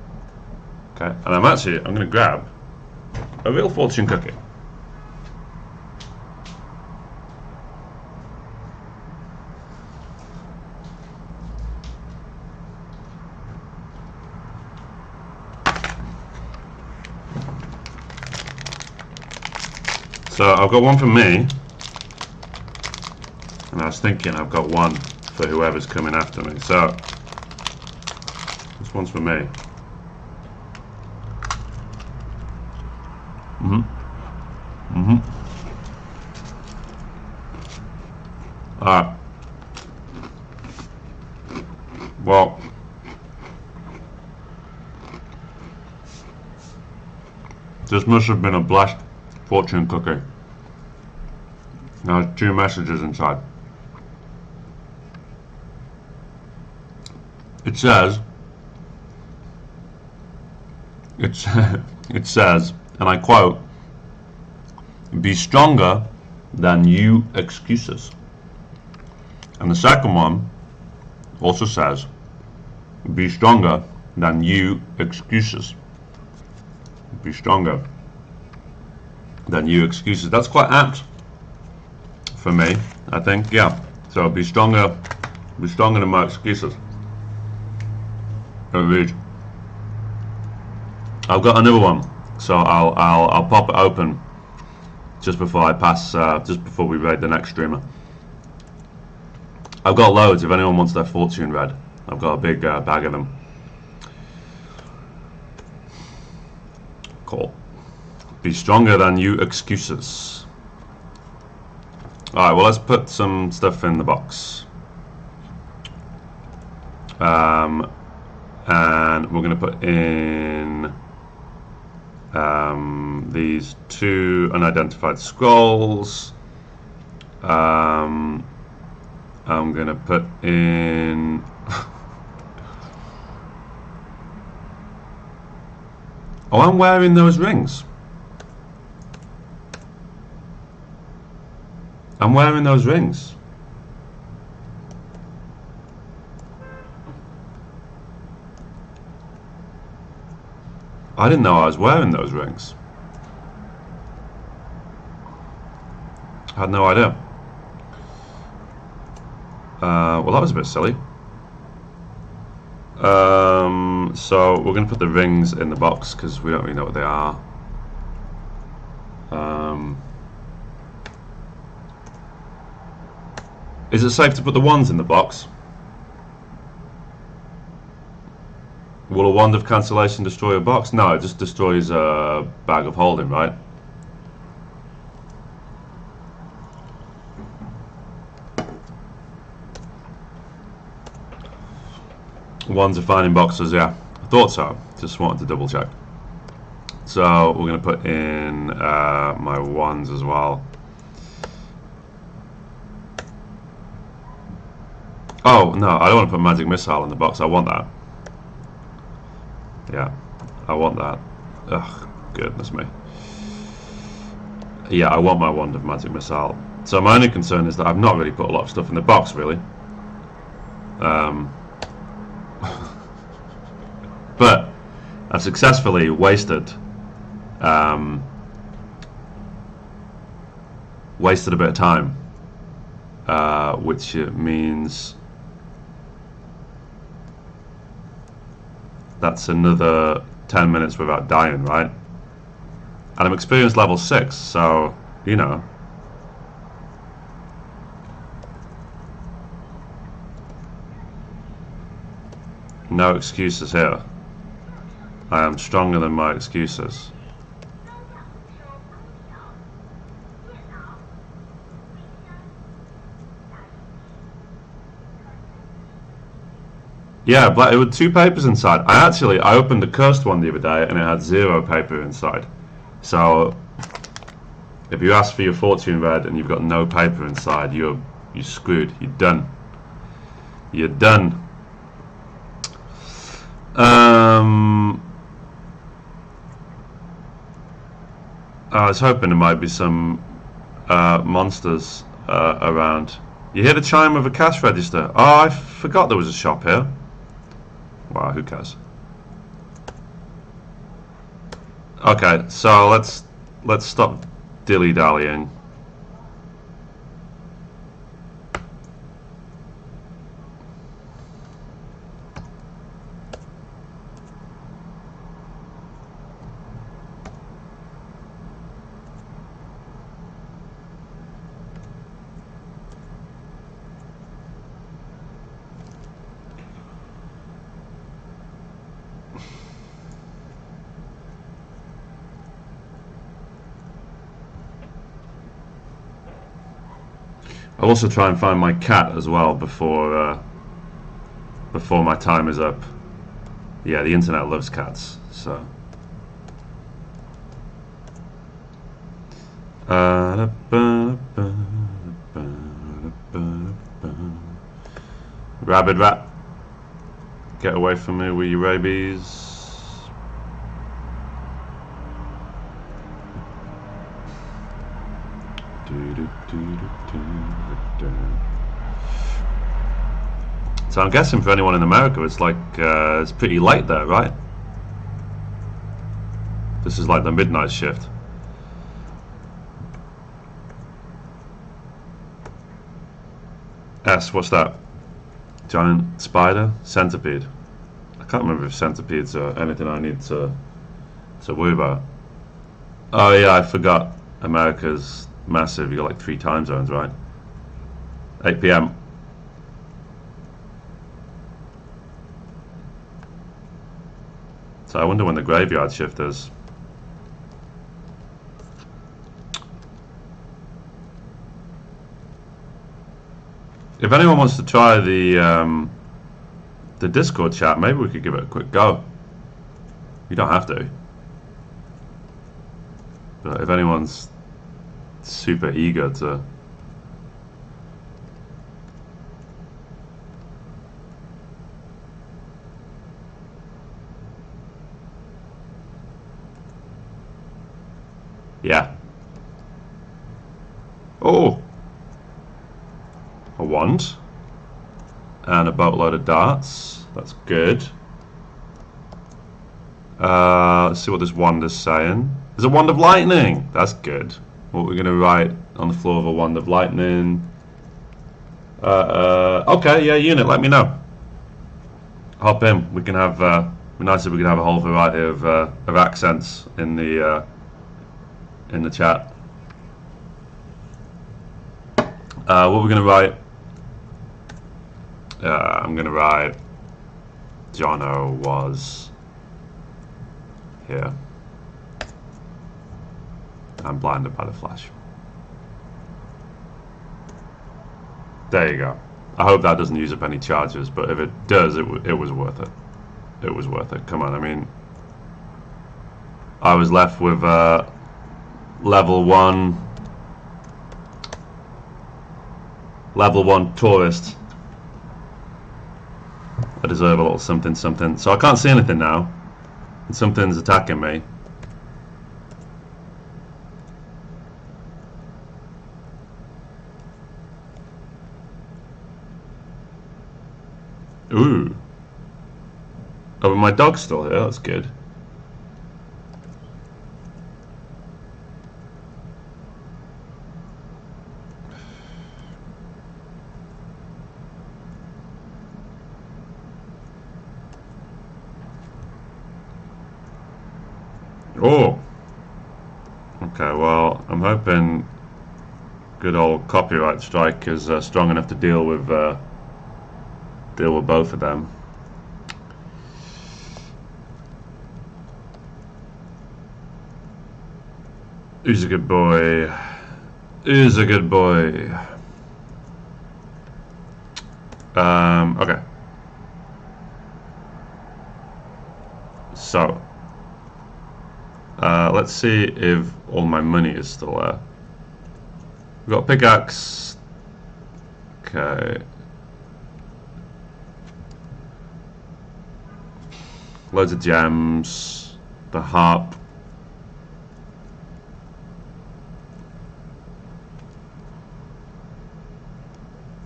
[SPEAKER 1] Okay, and I'm going to grab a real fortune cookie. So I've got one for me, and I was thinking I've got one for whoever's coming after me. So this one's for me. Alright. Well, this must have been a blessed fortune cookie. Now, 2 messages inside. It says, it says, and I quote, "Be stronger than you excuses." And the second one also says, "Be stronger than you excuses." Be stronger than you excuses. That's quite apt for me, I think. Yeah. So be stronger than my excuses. Read. I've got another one, so I'll pop it open just before I pass. Just before we raid the next streamer. I've got loads. If anyone wants their fortune read, I've got a big bag of them. Cool. Be stronger than you excuses. Alright, well, let's put some stuff in the box. And we're going to put in these 2 unidentified scrolls. I'm going to put in oh, I'm wearing those rings. I'm wearing those rings. I didn't know I was wearing those rings. had no idea. Well, that was a bit silly. So we're going to put the rings in the box because we don't really know what they are. Is it safe to put the wands in the box? Will a wand of cancellation destroy a box? No, it just destroys a bag of holding, right? Wands are fine in boxes, yeah. I thought so. Just wanted to double check. So we're going to put in my wands as well. Oh, no, I don't want to put magic missile in the box. I want that. Yeah, I want that. Ugh, goodness me. Yeah, I want my wand of magic missile. So my only concern is that I've not really put a lot of stuff in the box, really. But I've successfully wasted a bit of time, which means that's another 10 minutes without dying, right? And I'm experience level 6, so, you know. No excuses here. I am stronger than my excuses. Yeah, but it was 2 papers inside. I opened the cursed one the other day and it had 0 paper inside. So if you ask for your fortune read and you've got no paper inside, you're screwed. You're done. You're done. I was hoping there might be some monsters around. You hear the chime of a cash register. Oh, I forgot there was a shop here. Wow, who cares? Okay, so let's stop dilly-dallying. I'll also try and find my cat as well before my time is up. Yeah, the internet loves cats, so. Rabid rat, get away from me with your rabies. So I'm guessing for anyone in America, it's like it's pretty late there, right? This is like the midnight shift. S, what's that? Giant spider? Centipede. I can't remember if centipedes are anything I need to worry about. Oh yeah, I forgot. America's massive. You got like 3 time zones, right? 8 p.m. So I wonder when the graveyard shift is. If anyone wants to try the Discord chat, maybe we could give it a quick go. You don't have to. But if anyone's super eager to. Yeah. Oh! A wand. And a boatload of darts. That's good. Let's see what this wand is saying. There's a wand of lightning! That's good. what we're gonna write on the floor of a wand of lightning. Okay, yeah, unit, let me know. Hop in. We can have. It'd be nice if we could have a whole variety of accents in the chat. What we're gonna write? I'm gonna write. Jono was here. I'm blinded by the flash. There you go. I hope that doesn't use up any charges, but if it does, it was worth it. It was worth it. Come on, I mean, I was left with level one tourist. I deserve a little something something. So I can't see anything now. And something's attacking me. Ooh. Oh, but my dog's still here. That's good. Oh. Okay, well, I'm hoping good old copyright strike is strong enough to deal with both of them. Who's a good boy? Who's a good boy? Okay. So, let's see if all my money is still there. We've got a pickaxe. Okay. Loads of gems. The harp.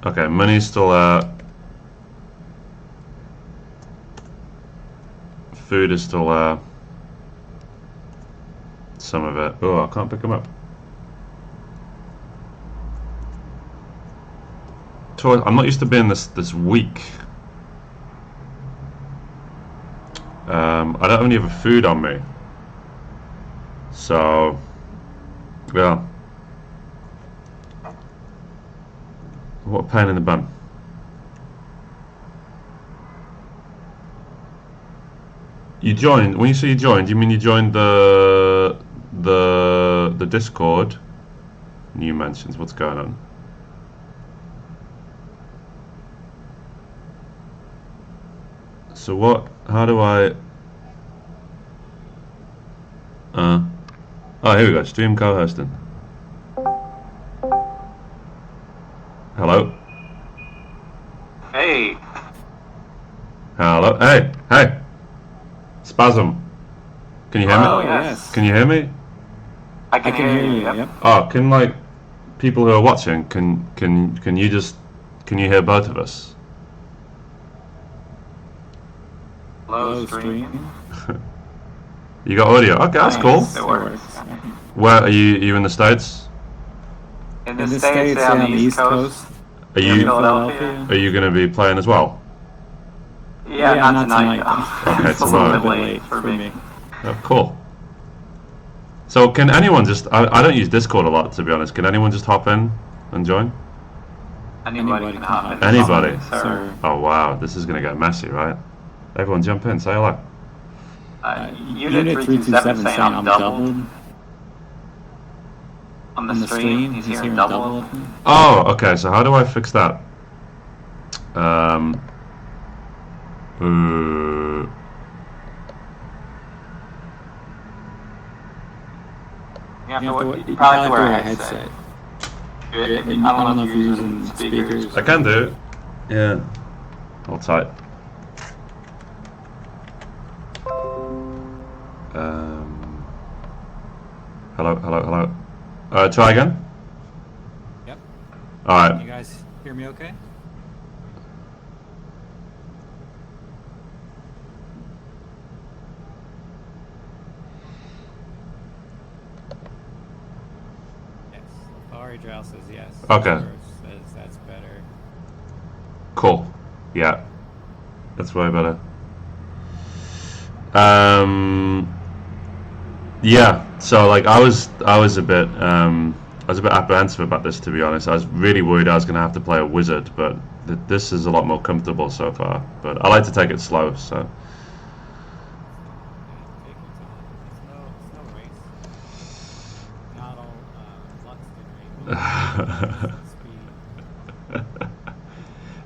[SPEAKER 1] Okay, money's still there. Food is still there. Some of it. Oh, I can't pick them up. I'm not used to being this weak. I don't have any other food on me. So, yeah. What a pain in the bum. You joined. When you say you joined, you mean you joined the Discord? New mentions. What's going on? So what? How do I? Oh, here we go. Stream co-hosting. Hello.
[SPEAKER 2] Hey.
[SPEAKER 1] Hello. Hey. Hey. Spasm. Can you hear me?
[SPEAKER 2] Oh, yes.
[SPEAKER 1] Can you hear me?
[SPEAKER 2] I can hear you. Yep.
[SPEAKER 1] Oh, can like people who are watching can you hear both of us?
[SPEAKER 2] Hello, stream.
[SPEAKER 1] You got audio. Okay, that's cool.
[SPEAKER 2] It works.
[SPEAKER 1] Where are you? You in the States?
[SPEAKER 2] In the States, on the East Coast.
[SPEAKER 1] Are you
[SPEAKER 2] Philadelphia?
[SPEAKER 1] Are you going to be playing as well?
[SPEAKER 2] Yeah, not tonight.
[SPEAKER 1] Okay,
[SPEAKER 2] It's a little bit late for me.
[SPEAKER 1] Oh, cool. So can anyone just? I don't use Discord a lot, to be honest. Can anyone just hop in and join?
[SPEAKER 2] Anybody can hop in.
[SPEAKER 1] Anybody?
[SPEAKER 2] Sir.
[SPEAKER 1] Oh wow, this is going to get messy, right? Everyone jump in. Say hello.
[SPEAKER 2] Unit 327 saying I'm doubled. On the stream, he's hearing double.
[SPEAKER 1] Oh, okay. So how do I fix that?
[SPEAKER 2] You probably have to wear a headset. I don't know if you're using speakers.
[SPEAKER 1] I can do it. Yeah. Hold tight. Hello. Try again.
[SPEAKER 3] Yep.
[SPEAKER 1] All right.
[SPEAKER 3] Can you guys hear me okay? Cherry Drow says yes.
[SPEAKER 1] Okay.
[SPEAKER 3] Spurs says that's better.
[SPEAKER 1] Cool. Yeah. That's way better. Yeah. So like I was a bit apprehensive about this, to be honest. I was really worried I was gonna have to play a wizard, but this is a lot more comfortable so far. But I like to take it slow, so.
[SPEAKER 3] Take your time. It's no race. Not all luck's the speed.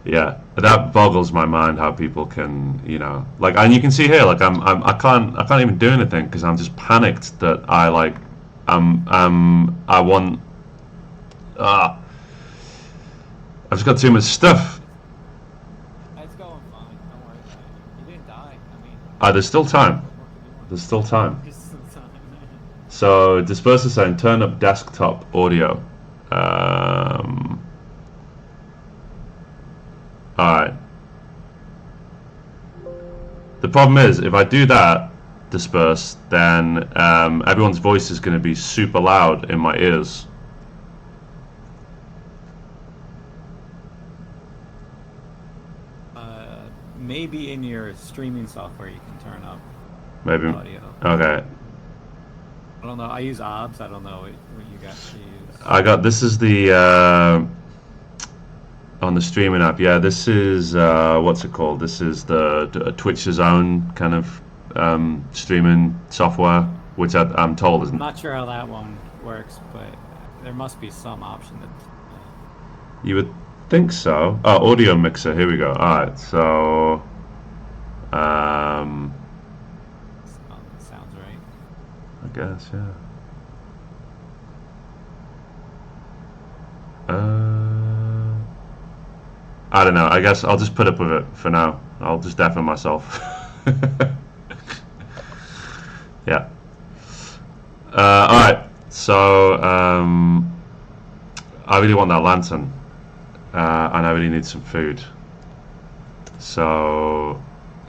[SPEAKER 1] Yeah, that boggles my mind how people can, like, and you can see here, like, I can't even do anything because I'm just panicked that I want, I've just got too much stuff.
[SPEAKER 3] It's going fine. Don't worry about it. You didn't die. I mean,
[SPEAKER 1] There's still time.
[SPEAKER 3] what more could you want?
[SPEAKER 1] There's still time.
[SPEAKER 3] Just some time.
[SPEAKER 1] So Disperse is saying turn up desktop audio. Alright. The problem is, if I do that, Disperse, then everyone's voice is going to be super loud in my ears.
[SPEAKER 3] Maybe in your streaming software you can turn up
[SPEAKER 1] Maybe.
[SPEAKER 3] audio.
[SPEAKER 1] Okay.
[SPEAKER 3] I don't know. I use OBS. I don't know what you got to use.
[SPEAKER 1] This is the, on the streaming app, yeah, this is, what's it called? This is the Twitch's own kind of streaming software, which I'm told
[SPEAKER 3] I'm
[SPEAKER 1] isn't.
[SPEAKER 3] not sure how that one works, but there must be some option that.
[SPEAKER 1] You would think so. Oh, audio mixer, here we go. Alright, so,
[SPEAKER 3] Sounds right.
[SPEAKER 1] I guess, yeah. I don't know. I guess I'll just put up with it for now. I'll just deafen myself. Yeah. Alright. So, I really want that lantern. And I really need some food. So,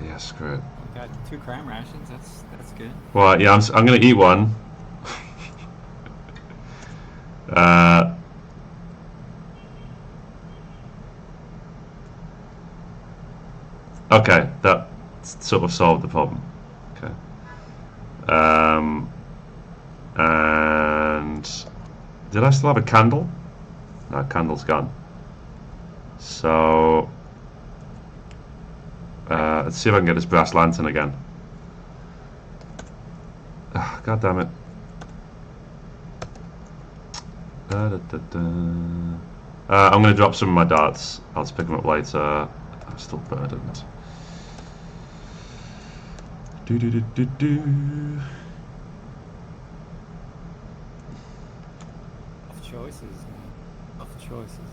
[SPEAKER 1] yeah, screw it.
[SPEAKER 3] We got 2 crime rations. That's good.
[SPEAKER 1] Well, yeah, I'm gonna eat one. Okay, that sort of solved the problem. Okay. And did I still have a candle? No, candle's gone. So let's see if I can get this brass lantern again. God damn it. I'm going to drop some of my darts. I'll just pick them up later. I'm still burdened.
[SPEAKER 3] Tough choices, man. Tough choices.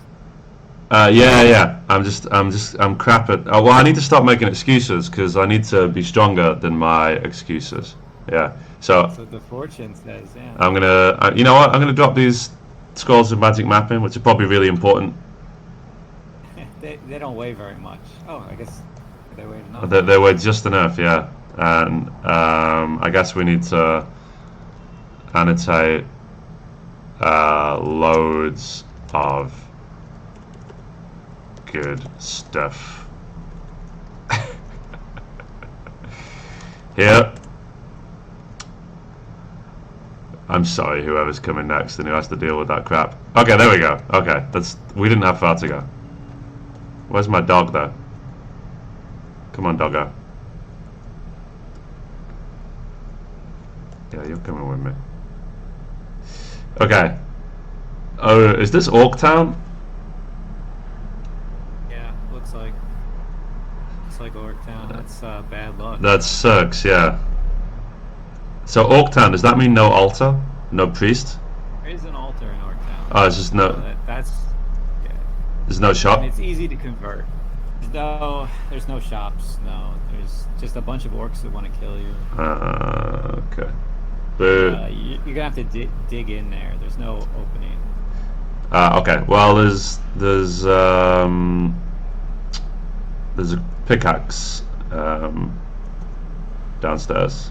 [SPEAKER 1] Yeah. I'm crap at. Well, I need to stop making excuses because I need to be stronger than my excuses. Yeah. So
[SPEAKER 3] the fortune says, yeah.
[SPEAKER 1] I'm gonna. You know what? I'm gonna drop these scrolls of magic mapping, which are probably really important.
[SPEAKER 3] They don't weigh very much. Oh, I guess they weigh enough.
[SPEAKER 1] They weigh just enough, yeah. And I guess we need to annotate loads of good stuff. Here. I'm sorry, whoever's coming next and who has to deal with that crap. Okay, there we go. Okay, we didn't have far to go. Where's my dog, though? Come on, doggo. Yeah, you're coming with me. Okay. Oh, is this Orktown?
[SPEAKER 3] Yeah, looks like Orktown. That's bad luck.
[SPEAKER 1] That sucks, yeah. So Orktown, does that mean no altar? No priest?
[SPEAKER 3] There is an altar in Orktown.
[SPEAKER 1] Oh, it's just no.
[SPEAKER 3] So that's yeah.
[SPEAKER 1] There's no shop?
[SPEAKER 3] And it's easy to convert. There's no shops. No, there's just a bunch of orcs that want to kill you.
[SPEAKER 1] Okay. Boo.
[SPEAKER 3] You're gonna have to dig in there. There's no opening.
[SPEAKER 1] Okay. Well, there's a pickaxe downstairs.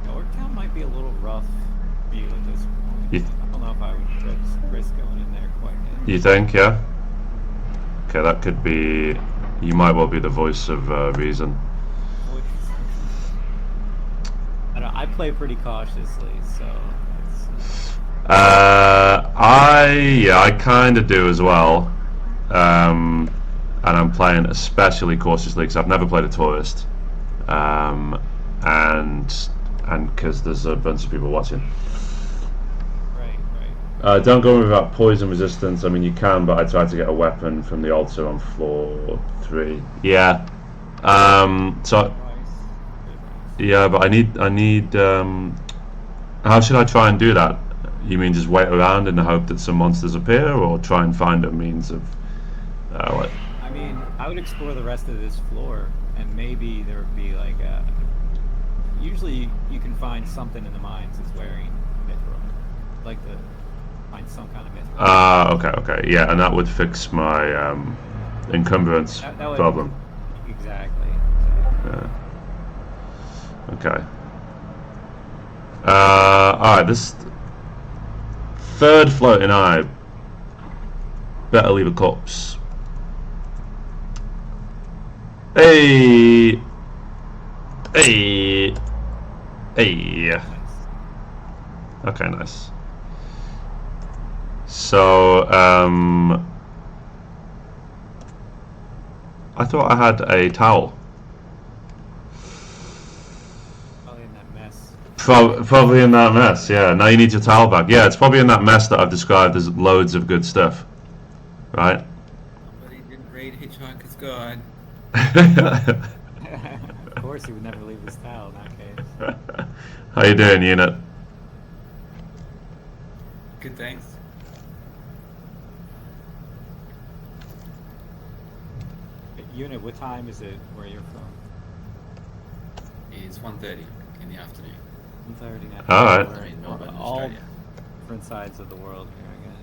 [SPEAKER 3] Orcs off view at this point.
[SPEAKER 1] You-
[SPEAKER 3] I don't know if I would risk going in there quite yet.
[SPEAKER 1] You think, yeah? Okay, that could be. You might well be the voice of reason.
[SPEAKER 3] I don't. I play pretty cautiously, so.
[SPEAKER 1] I kind of do as well, and I'm playing especially cautiously because I've never played a tourist, and because there's a bunch of people watching.
[SPEAKER 3] Right.
[SPEAKER 1] Don't go without poison resistance. I mean, you can, but I tried to get a weapon from the altar on floor 3. Yeah. So. Yeah, but I need. How should I try and do that? You mean just wait around in the hope that some monsters appear, or try and find a means of? What?
[SPEAKER 3] I mean, I would explore the rest of this floor, and maybe there would be like a. Usually, you can find something in the mines that's wearing mithril, like to find some kind of mithril.
[SPEAKER 1] Okay, yeah, and that would fix my encumbrance
[SPEAKER 3] That would,
[SPEAKER 1] problem.
[SPEAKER 3] Exactly.
[SPEAKER 1] Yeah. Okay. Alright, this third floating eye. Better leave a corpse. Hey! Hey! Hey!
[SPEAKER 3] Nice.
[SPEAKER 1] Okay, nice. So, I thought I had a towel.
[SPEAKER 3] Probably in that mess.
[SPEAKER 1] Probably in that mess, yeah. Now you need your towel back. Yeah, it's probably in that mess that I've described as loads of good stuff. Right?
[SPEAKER 2] Somebody didn't read Hitchhiker's Guide.
[SPEAKER 3] Of course, he would never leave his towel in that case.
[SPEAKER 1] How you doing, Unit?
[SPEAKER 2] Good, thanks.
[SPEAKER 3] Unit, what time is it where you're from?
[SPEAKER 2] It's 1:30 in the afternoon.
[SPEAKER 3] 1:30 now.
[SPEAKER 1] All right.
[SPEAKER 2] We're in
[SPEAKER 3] We're
[SPEAKER 2] Melbourne,
[SPEAKER 3] all
[SPEAKER 2] Australia.
[SPEAKER 3] different sides of the world here, I guess.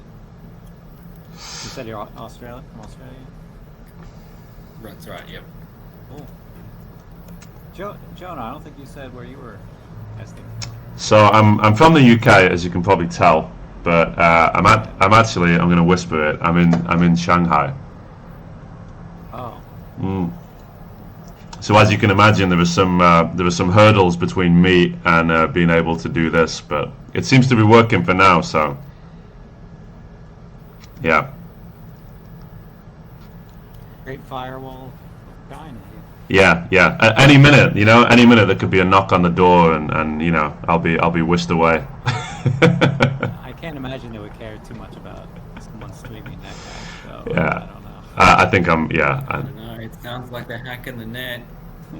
[SPEAKER 3] You said you're Australia? From Australia?
[SPEAKER 2] That's right, yep.
[SPEAKER 3] Cool. Jonah, I don't think you said where you were asking.
[SPEAKER 1] So I'm from the UK, as you can probably tell, but I'm going to whisper it. I'm in Shanghai.
[SPEAKER 3] Oh.
[SPEAKER 1] So as you can imagine, there were some hurdles between me and being able to do this, but it seems to be working for now. So yeah.
[SPEAKER 3] Great firewall. China.
[SPEAKER 1] Yeah. At any minute, there could be a knock on the door, and I'll be whisked away.
[SPEAKER 3] I can't imagine they would care too much about someone streaming NetHack, so
[SPEAKER 1] Yeah.
[SPEAKER 3] I don't know.
[SPEAKER 1] I think
[SPEAKER 2] I don't know, it sounds like they're hacking the net.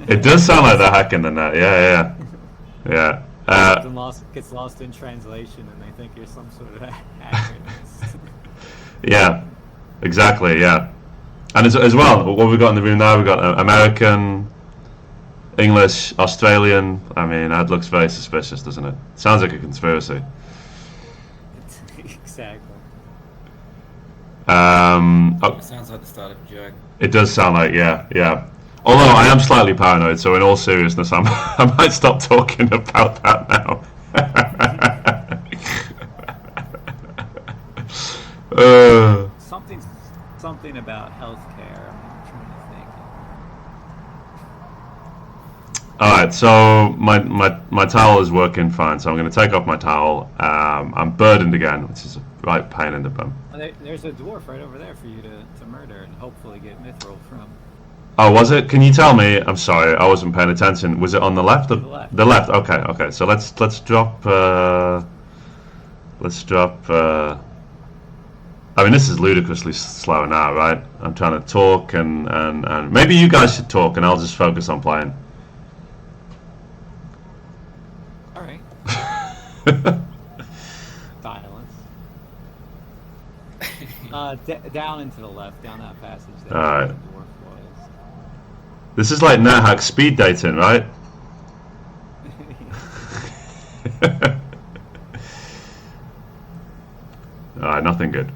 [SPEAKER 1] it does sound like they're hacking the net. Yeah.
[SPEAKER 3] Gets lost in translation, and they think you're some sort of hacker.
[SPEAKER 1] Yeah, exactly. Yeah, and as well, what we've got in the room now, we've got American, English, Australian. I mean, that looks very suspicious, doesn't it? Sounds like a conspiracy.
[SPEAKER 3] Exactly.
[SPEAKER 2] It sounds like the start of a joke.
[SPEAKER 1] It does sound like, yeah. Although I am slightly paranoid, so in all seriousness, I might stop talking about that now.
[SPEAKER 3] Something about healthcare. I'm trying to think.
[SPEAKER 1] All right, so my towel is working fine, so I'm going to take off my towel. I'm burdened again, which is a right pain in the bum.
[SPEAKER 3] There's a dwarf right over there for you to murder and hopefully get mithril from.
[SPEAKER 1] Oh, was it? Can you tell me? I'm sorry, I wasn't paying attention. Was it on the left?
[SPEAKER 3] The left.
[SPEAKER 1] The left. Okay. So let's drop. I mean, this is ludicrously slow now, right? I'm trying to talk, and maybe you guys should talk, and I'll just focus on playing.
[SPEAKER 3] All right. Silence. Down and to the left, down that passage. There
[SPEAKER 1] All right.
[SPEAKER 3] where the dwarf was.
[SPEAKER 1] This is like NetHack speed dating, right? Alright, nothing good.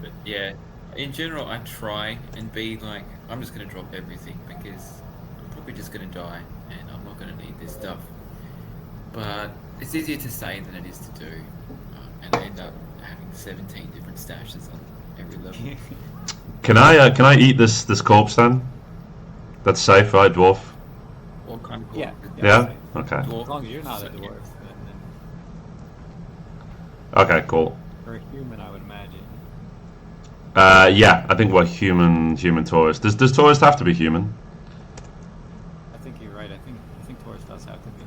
[SPEAKER 2] But yeah, in general, I try and be like, I'm just going to drop everything because I'm probably just going to die and I'm not going to need this stuff. But It's easier to say than it is to do, and I end up having 17 different stashes on every level.
[SPEAKER 1] Can I eat this corpse then? That's safe, right, dwarf?
[SPEAKER 2] What kind of
[SPEAKER 3] Yeah.
[SPEAKER 1] Yeah. Okay.
[SPEAKER 3] As long as you're not a
[SPEAKER 2] So,
[SPEAKER 3] dwarf, then
[SPEAKER 1] Okay. Cool.
[SPEAKER 3] for a human, I would imagine.
[SPEAKER 1] Yeah, I think we're human tourists. Does tourist have to be human?
[SPEAKER 3] I think you're right. I think Taurus does have to be.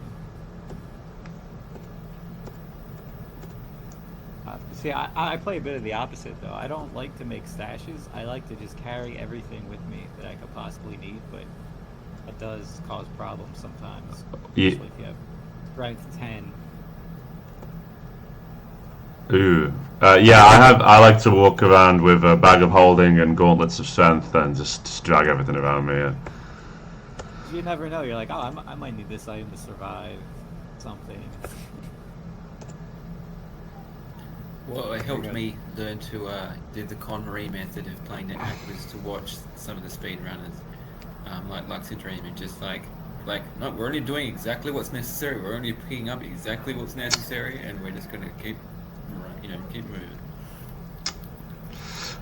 [SPEAKER 3] See, I play a bit of the opposite though. I don't like to make stashes. I like to just carry everything with me that I could possibly need, but that does cause problems sometimes.
[SPEAKER 1] Yeah.
[SPEAKER 3] Especially if you have strength 10.
[SPEAKER 1] Ooh. Yeah, I like to walk around with a bag of holding and gauntlets of strength and just drag everything around me. Yeah.
[SPEAKER 3] You never know. You're like, oh, I might need this item to survive something.
[SPEAKER 2] Well, it helped me learn to do the Con Marie method of playing NetHack was to watch some of the speedrunners, like Lux and Dream, and just like, no, we're only doing exactly what's necessary. We're only picking up exactly what's necessary, and we're just gonna keep moving.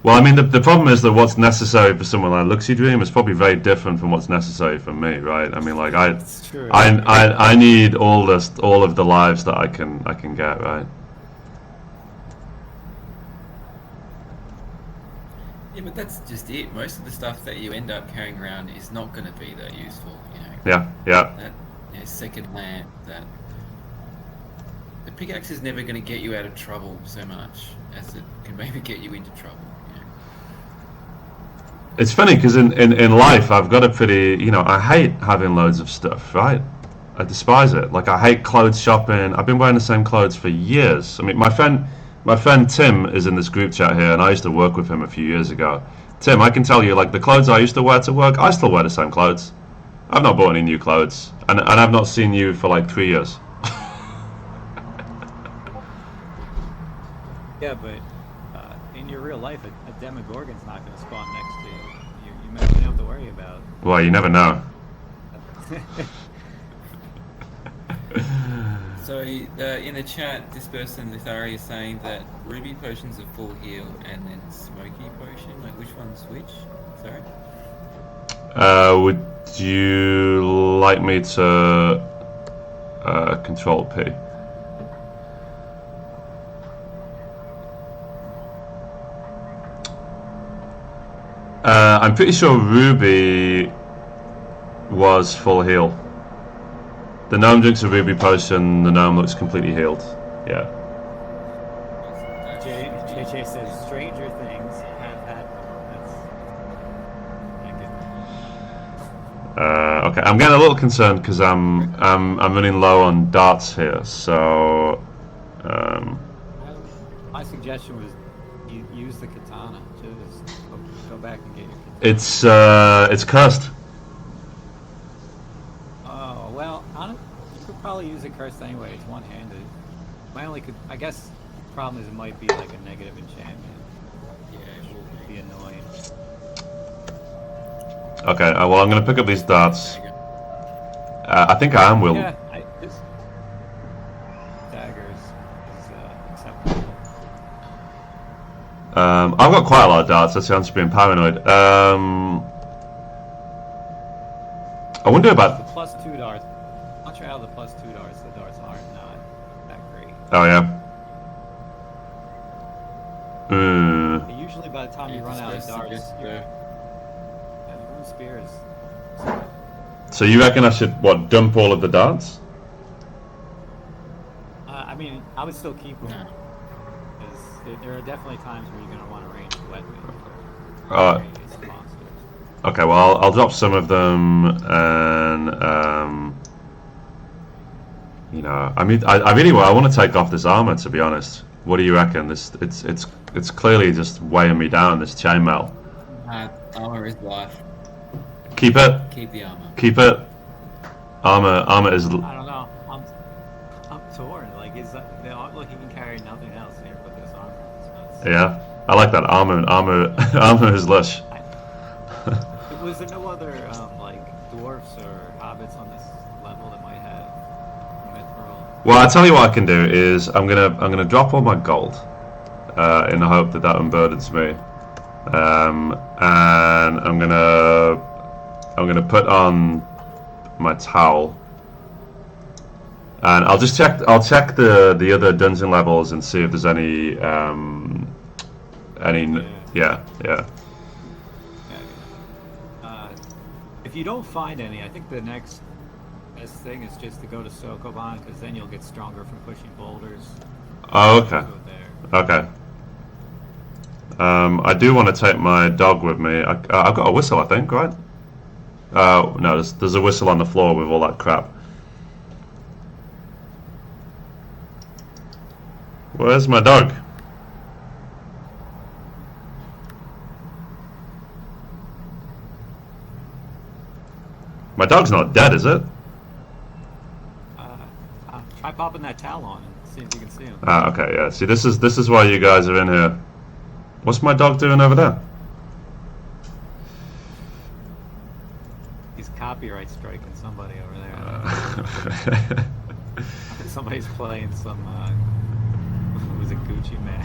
[SPEAKER 1] Well, I mean, the problem is that what's necessary for someone like Luxy Dream is probably very different from what's necessary for me, right? I mean, like
[SPEAKER 3] It's true.
[SPEAKER 1] I need all of the lives that I can get, right?
[SPEAKER 2] Yeah, but that's just it. Most of the stuff that you end up carrying around is not going to be that useful,
[SPEAKER 1] Yeah.
[SPEAKER 2] That second lamp, the pickaxe is never going to get you out of trouble so much as it can maybe get you into trouble.
[SPEAKER 1] It's funny because in life I've got a pretty, I hate having loads of stuff, right? I despise it. Like I hate clothes shopping. I've been wearing the same clothes for years. I mean, my friend Tim is in this group chat here, and I used to work with him a few years ago. Tim, I can tell you, like the clothes I used to wear to work, I still wear the same clothes. I've not bought any new clothes, and I've not seen you for like 3 years.
[SPEAKER 3] Yeah, but in your real life, a Demogorgon's not going to spawn next to you. You might not have to worry about.
[SPEAKER 1] Well, you never know.
[SPEAKER 2] So in the chat, this person, Lithari, is saying that ruby potions are full heal and then smoky potion. Like which one's which? Sorry.
[SPEAKER 1] Would you like me to control P? I'm pretty sure Ruby was full heal. The gnome drinks a ruby potion, the gnome looks completely healed. Yeah.
[SPEAKER 3] JJ says stranger things have happened. That's
[SPEAKER 1] Okay, I'm getting a little concerned because I'm running low on darts here, so
[SPEAKER 3] my suggestion was you use the katana. Just go back and get your katana.
[SPEAKER 1] it's cursed.
[SPEAKER 3] Oh well, you could probably use it cursed anyway. It's one-handed. I guess the problem is it might be like a negative enchantment.
[SPEAKER 2] Yeah, it will
[SPEAKER 3] It'd be annoying.
[SPEAKER 1] Okay, well I'm gonna pick up these darts. I think I am will.
[SPEAKER 3] Yeah, just daggers is acceptable.
[SPEAKER 1] I've got quite a lot of darts. That sounds to being paranoid. I wonder
[SPEAKER 3] The
[SPEAKER 1] about.
[SPEAKER 3] +2 darts. Once you're out of the +2 darts, the darts are not that great.
[SPEAKER 1] Oh yeah.
[SPEAKER 3] Usually by the time you run out of darts, you run spears.
[SPEAKER 1] So you reckon I should dump all of the darts?
[SPEAKER 3] I mean, I would still keep them. Because there are definitely times where you're going to want a ranged weapon. Against monsters.
[SPEAKER 1] Okay, well I'll drop some of them, and I mean I really want to take off this armor, to be honest. What do you reckon? It's clearly just weighing me down. This chainmail.
[SPEAKER 2] Armor is life.
[SPEAKER 1] Keep it.
[SPEAKER 2] Keep the armor.
[SPEAKER 1] Keep it. Armor is.
[SPEAKER 3] I don't know. I'm torn. Like, look, you can carry nothing else here but this armor.
[SPEAKER 1] Yeah, I like that armor is lush.
[SPEAKER 3] Was there no other like dwarfs or hobbits on this level that might have mithril?
[SPEAKER 1] Well, I tell you what I can do is I'm gonna drop all my gold in the hope that that unburdens me, and I'm gonna put on my towel, and I'll just check. I'll check the other dungeon levels and see if there's any yeah.
[SPEAKER 3] If you don't find any, I think the next best thing is just to go to Sokoban, because then you'll get stronger from pushing boulders.
[SPEAKER 1] Oh, okay.
[SPEAKER 3] Go there.
[SPEAKER 1] Okay. I do want to take my dog with me. I've got a whistle, I think, right? No, there's a whistle on the floor with all that crap. Where's my dog? My dog's not dead, is it?
[SPEAKER 3] Try popping that towel on and see if you can see him.
[SPEAKER 1] Ah, okay, yeah. See, this is why you guys are in here. What's my dog doing over there?
[SPEAKER 3] He's copyright striking somebody over there. Somebody's playing some, what was it, Gucci Man?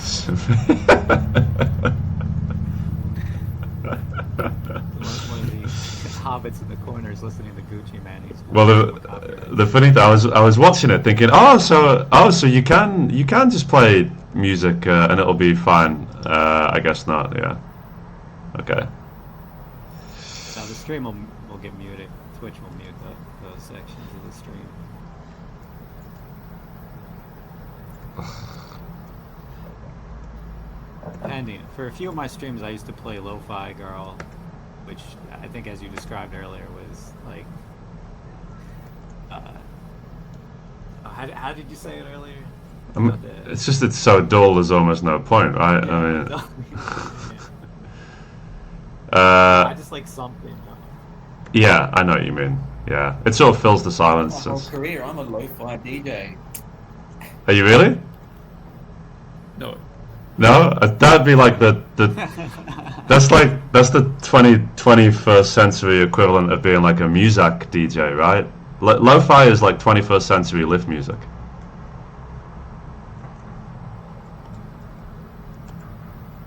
[SPEAKER 3] One of the hobbits in the corner is listening to Gucci Man.
[SPEAKER 1] Well, the funny thing, I was watching it thinking, so you can just play music and it'll be fine. I guess not. Yeah. Okay.
[SPEAKER 3] Now the stream will get muted. Twitch will mute those sections of the stream. Depending. For a few of my streams, I used to play Lo-Fi Girl, which I think, as you described earlier, was like. How did you say it earlier?
[SPEAKER 1] It's just it's so dull. There's almost no point, right?
[SPEAKER 3] Yeah,
[SPEAKER 1] I mean.
[SPEAKER 3] I just like something.
[SPEAKER 1] Yeah, I know what you mean. Yeah, it sort of fills the silence.
[SPEAKER 2] My whole career, I'm a lo-fi DJ.
[SPEAKER 1] Are you really?
[SPEAKER 2] No.
[SPEAKER 1] No, that'd be like the that's the 21st century equivalent of being like a Muzak DJ, right? Lo-fi is like 21st century lift music.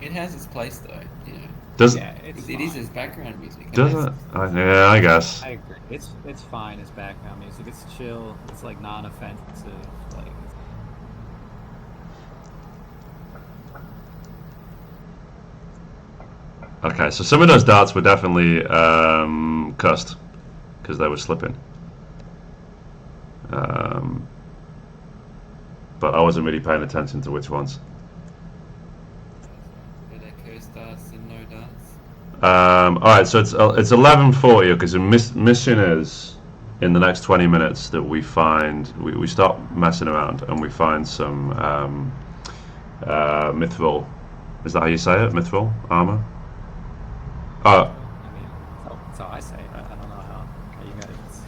[SPEAKER 2] It has its place, though. You know.
[SPEAKER 1] Does
[SPEAKER 2] it is as background music.
[SPEAKER 1] Does it? Yeah, I guess.
[SPEAKER 3] I agree. It's fine as background music. It's chill. It's like non-offensive. Like.
[SPEAKER 1] Okay, so some of those darts were definitely cussed because they were slipping. But I wasn't really paying attention to which ones.
[SPEAKER 2] Were there cursed darts and no darts?
[SPEAKER 1] Alright, so it's 11:40 because the mission is in the next 20 minutes that we find, we stop messing around and we find some mithril. Is that how you say it? Mithril armor?
[SPEAKER 3] I mean, that's how I say it. I don't know how you guys.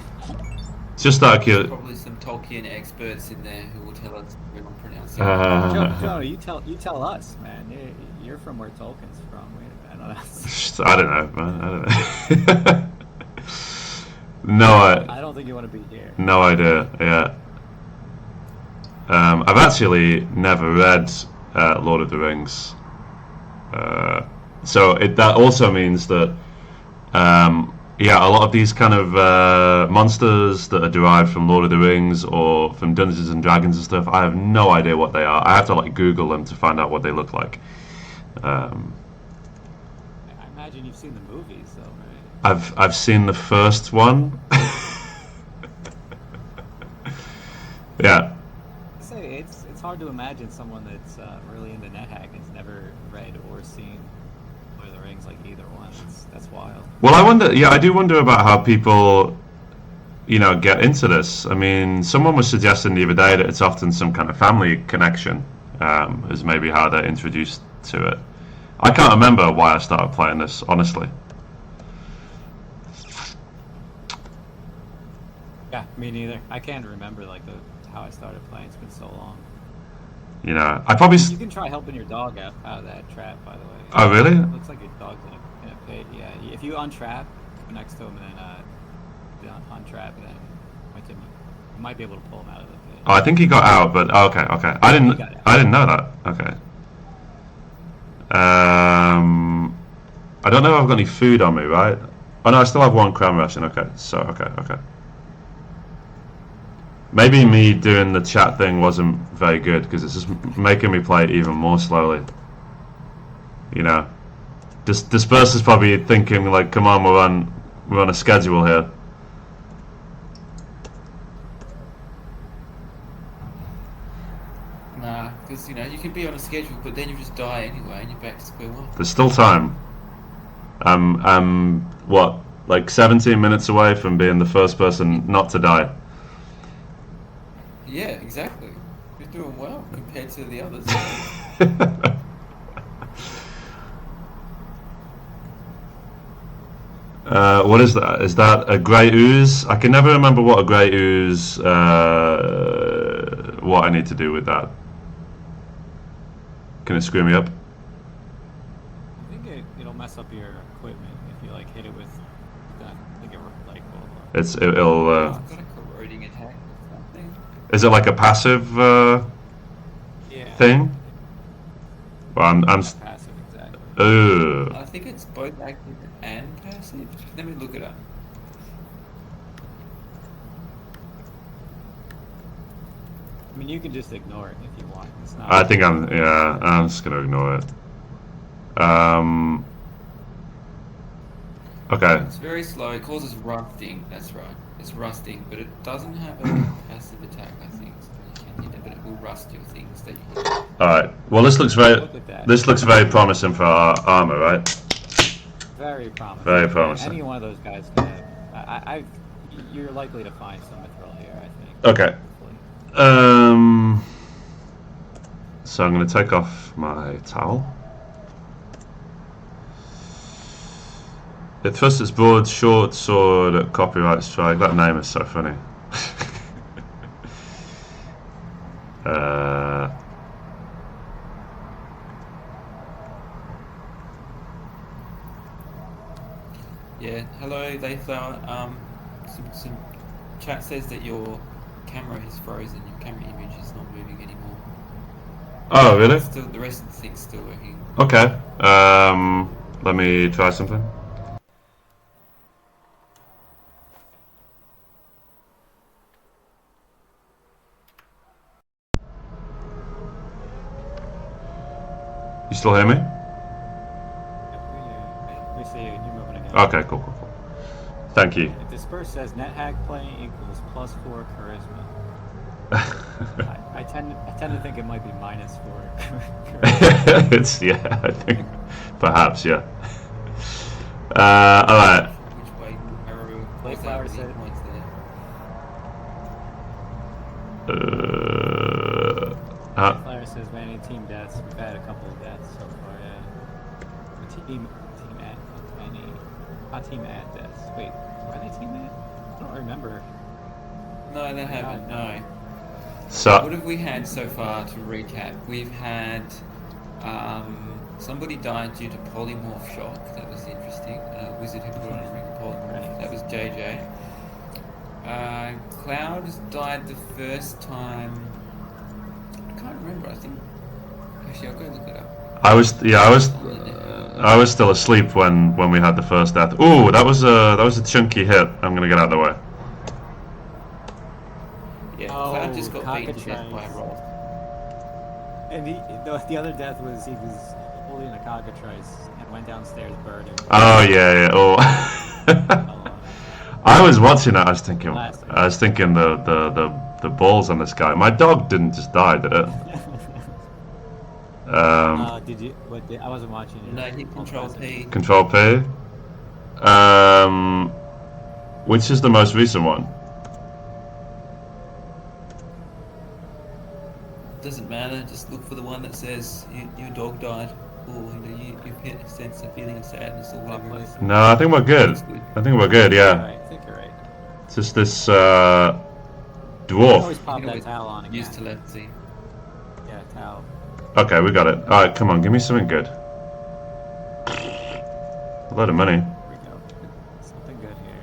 [SPEAKER 1] Just out of
[SPEAKER 2] There's probably some Tolkien experts in there who will tell us when I'm pronouncing it.
[SPEAKER 3] Joe, you tell us, man. You're from where Tolkien's from.
[SPEAKER 1] I don't know, man. I don't know.
[SPEAKER 3] I don't think you want to be here.
[SPEAKER 1] No idea. Yeah. I've actually never read Lord of the Rings. So that also means that, a lot of these kind of monsters that are derived from Lord of the Rings or from Dungeons and Dragons and stuff, I have no idea what they are. I have to like Google them to find out what they look like.
[SPEAKER 3] I imagine you've seen the movies, though, right?
[SPEAKER 1] I've seen the first one. Yeah.
[SPEAKER 3] Say it's hard to imagine someone that's really into NetHack has never read or seen Lord of the Rings, like either one. That's wild.
[SPEAKER 1] Well, I do wonder about how people, get into this. I mean, someone was suggesting the other day that it's often some kind of family connection, is maybe how they're introduced to it. I can't remember why I started playing this, honestly.
[SPEAKER 3] Yeah, me neither. I can't remember how I started playing. It's been so long.
[SPEAKER 1] I probably.
[SPEAKER 3] You can try helping your dog out of that trap, by the way.
[SPEAKER 1] Oh, really?
[SPEAKER 3] It looks like your dog's in a pit. Yeah, if you untrap, go next to him and then untrap, then you might be able to pull him out of the pit.
[SPEAKER 1] Oh, I think he got out, but okay. I didn't know that. Okay. I don't know if I've got any food on me, right? Oh no, I still have 1 crown ration. Okay, so okay. Maybe me doing the chat thing wasn't very good because it's just making me play it even more slowly. You know, Disperse is probably thinking like, "Come on, we're on a schedule here."
[SPEAKER 2] Nah, because you can be on a schedule, but then you just die anyway, and you're back to square one.
[SPEAKER 1] There's still time. I'm what, like 17 minutes away from being the first person not to die.
[SPEAKER 2] Yeah, exactly. You're doing well compared to the others.
[SPEAKER 1] What is that? Is that a grey ooze? I can never remember what a grey ooze. What I need to do with that. Can it screw me up?
[SPEAKER 3] I think it'll mess up your equipment if you like hit it with that. I think
[SPEAKER 1] It'll.
[SPEAKER 2] I've got a corroding attack or something.
[SPEAKER 1] Is it like a passive
[SPEAKER 3] yeah.
[SPEAKER 1] thing? Well, I'm
[SPEAKER 3] Passive, exactly.
[SPEAKER 1] Ugh.
[SPEAKER 2] I think it's both active and passive. Let me look it up.
[SPEAKER 3] I mean, you can just ignore it if you want. It's not.
[SPEAKER 1] I think I'm just gonna ignore it. Okay.
[SPEAKER 2] It's very slow. It causes rusting. That's right. It's rusting, but it doesn't have a passive attack. I think so you can hit it, but it will rust your things that you hit.
[SPEAKER 1] All right. Well, this looks very promising for our armor, right?
[SPEAKER 3] Very promising.
[SPEAKER 1] Very promising.
[SPEAKER 3] Any one of those guys could have. You're likely to find some mithril here, I think.
[SPEAKER 1] Okay.
[SPEAKER 3] Hopefully.
[SPEAKER 1] So I'm going to take off my towel. It thrusts its broad, short sword at copyright strike. That name is so funny.
[SPEAKER 2] Yeah. Hello, Dayflower. Some chat says that your camera is frozen. Your camera image is not moving anymore.
[SPEAKER 1] Oh, really?
[SPEAKER 2] Still, the rest of the thing's still working.
[SPEAKER 1] Okay. Let me try something. You still hear me?
[SPEAKER 3] We see you. You're moving again.
[SPEAKER 1] Okay, cool. Thank you.
[SPEAKER 3] Disperse says NetHack playing equals +4 charisma. I tend to think it might be -4 charisma.
[SPEAKER 1] It's I think perhaps yeah. All right.
[SPEAKER 2] Which way?
[SPEAKER 3] Playflower said. Playflower says, "Man, any team deaths? We've had a couple of deaths so far. Yeah. Team ad deaths. Wait, are they team ad? I don't remember.
[SPEAKER 2] No, they haven't. No.
[SPEAKER 1] So
[SPEAKER 2] What have we had so far to recap? We've had somebody died due to polymorph shock. That was interesting. Wizard who put on a ring of polymorph. That was JJ. Cloud died the first time. I can't remember. I think. Actually, I'll go look it up.
[SPEAKER 1] I was still asleep when we had the first death. Ooh, that was a chunky hit. I'm gonna get out of the way.
[SPEAKER 2] Yeah, Cloud just got beaten to death by a roll.
[SPEAKER 3] And the other death was he was holding a cockatrice and went downstairs burning.
[SPEAKER 1] Oh yeah. Oh. I was watching it. I was thinking the balls on this guy. My dog didn't just die, did it?
[SPEAKER 3] Did you? I wasn't watching it.
[SPEAKER 2] No, hit Control P.
[SPEAKER 1] Control P. Which is the most recent one?
[SPEAKER 2] Doesn't matter. Just look for the one that says your dog died, or you sense a feeling of sadness or whatever it is.
[SPEAKER 1] No, I think we're good. I think we're good. Yeah.
[SPEAKER 3] Right, I think you're right.
[SPEAKER 1] It's just this
[SPEAKER 3] Always
[SPEAKER 1] dwarf.
[SPEAKER 3] pop that towel on again.
[SPEAKER 2] Use telepathy.
[SPEAKER 3] Yeah, towel.
[SPEAKER 1] Okay, we got it. All right, come on, give me something good. A lot of money.
[SPEAKER 3] Here we go. Something good here.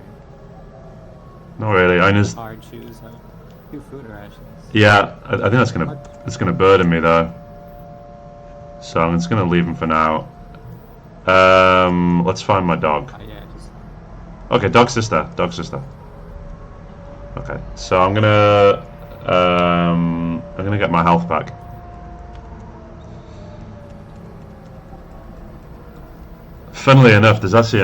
[SPEAKER 1] Not really. I just.
[SPEAKER 3] Hard shoes. Huh? 2 food rations.
[SPEAKER 1] Yeah, I think it's gonna burden me though. So I'm just gonna leave him for now. Let's find my dog.
[SPEAKER 3] Yeah, just
[SPEAKER 1] Okay, dog sister. Okay, so I'm gonna get my health back. Funnily enough, there's actually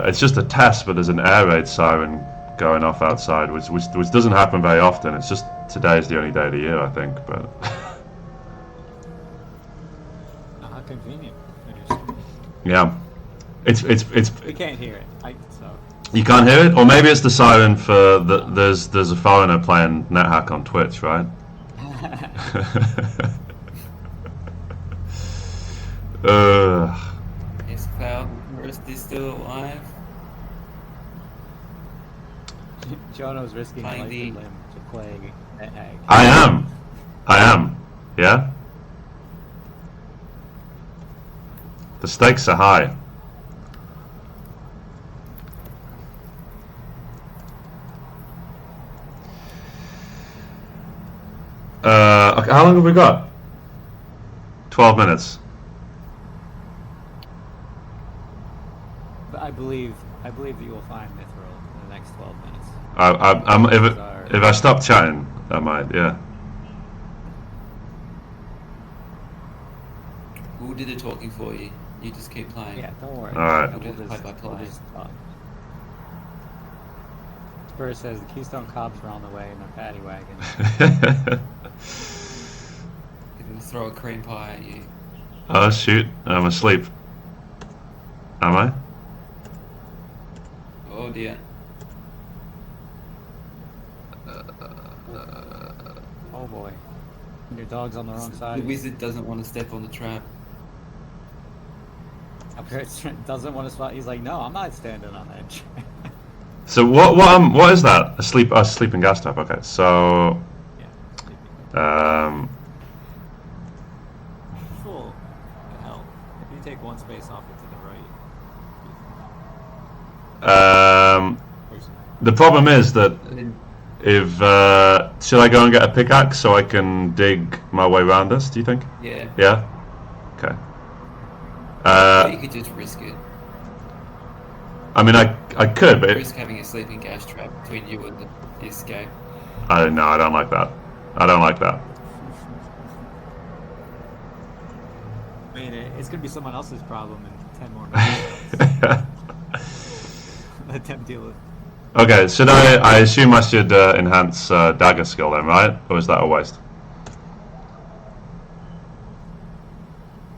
[SPEAKER 1] it's just a test, but there's an air raid siren going off outside, which doesn't happen very often. It's just today's the only day of the year, I think. But
[SPEAKER 3] how convenient.
[SPEAKER 1] yeah, it's
[SPEAKER 3] We can't hear it. So.
[SPEAKER 1] You can't hear it, or maybe it's the siren for there's a foreigner playing NetHack on Twitch, right?
[SPEAKER 2] Is Cloud is still alive?
[SPEAKER 3] Jono's risking
[SPEAKER 2] Playing
[SPEAKER 3] life
[SPEAKER 2] the-
[SPEAKER 3] and limb to play NetHack.
[SPEAKER 1] I am. Yeah. The stakes are high. Okay, how long have we got? 12 minutes.
[SPEAKER 3] But I believe that you will find Mithril in the next 12 minutes.
[SPEAKER 1] If I stop chatting, I might. Yeah.
[SPEAKER 2] We'll do the talking for you. You just keep playing.
[SPEAKER 3] Yeah, don't worry.
[SPEAKER 1] All right.
[SPEAKER 2] We'll do the play-by-play.
[SPEAKER 3] We'll just talk. Spurs says the Keystone Cops are on the way in their paddy wagon.
[SPEAKER 2] He's gonna throw a cream pie at you.
[SPEAKER 1] Oh shoot! I'm asleep. Am I?
[SPEAKER 2] Oh dear.
[SPEAKER 3] Oh boy. Your dog's on the wrong side.
[SPEAKER 2] The wizard doesn't want to step on the trap.
[SPEAKER 3] Doesn't want to spot. He's like, no, I'm not standing on that trap.
[SPEAKER 1] So what is that? A sleeping gas trap. Okay, so
[SPEAKER 3] Full hell. If you take one space off it to the right.
[SPEAKER 1] the problem is that if should I go and get a pickaxe so I can dig my way around this? Do you think?
[SPEAKER 2] Yeah.
[SPEAKER 1] Yeah. Okay.
[SPEAKER 2] Or you could just risk it.
[SPEAKER 1] I mean, I could, but
[SPEAKER 2] Risk having a sleeping gas trap between you and the escape.
[SPEAKER 1] I don't like that. I don't like that.
[SPEAKER 3] I mean, it's gonna be someone else's problem in 10 more minutes. Let them deal with it.
[SPEAKER 1] Okay, should I assume I should enhance dagger skill then, right? Or is that a waste?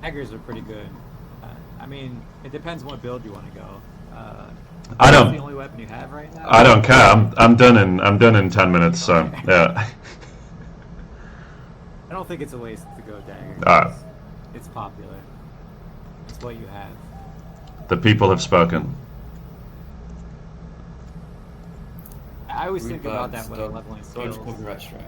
[SPEAKER 3] Daggers are pretty good. I mean, it depends what build you want to go.
[SPEAKER 1] I
[SPEAKER 3] That's
[SPEAKER 1] don't.
[SPEAKER 3] the only weapon you have right now.
[SPEAKER 1] I don't care. I'm done in 10 minutes. So yeah.
[SPEAKER 3] I don't think it's a waste to go dagger.
[SPEAKER 1] Alright.
[SPEAKER 3] It's popular. It's what you have.
[SPEAKER 1] The people have spoken.
[SPEAKER 3] I always think about that when I'm
[SPEAKER 2] Dodge
[SPEAKER 3] leveling
[SPEAKER 2] dodge
[SPEAKER 3] skills.
[SPEAKER 2] the right strike.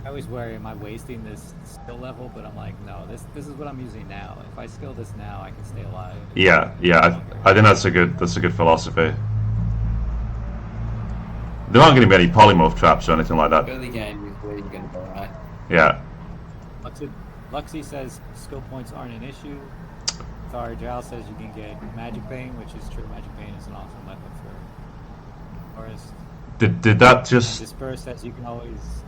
[SPEAKER 3] I always worry, am I wasting this skill level? But I'm like, no, this is what I'm using now. If I skill this now, I can stay alive.
[SPEAKER 1] Yeah. I think that's a good philosophy. There aren't going to be any polymorph traps or anything like that.
[SPEAKER 2] Early game is where you're going to go, right?
[SPEAKER 1] Yeah.
[SPEAKER 3] Luxie says skill points aren't an issue. Thar Jal says you can get Magic Bane, which is true. Magic Bane is an awesome weapon for Forest.
[SPEAKER 1] Did that just?
[SPEAKER 3] Disperse says you can always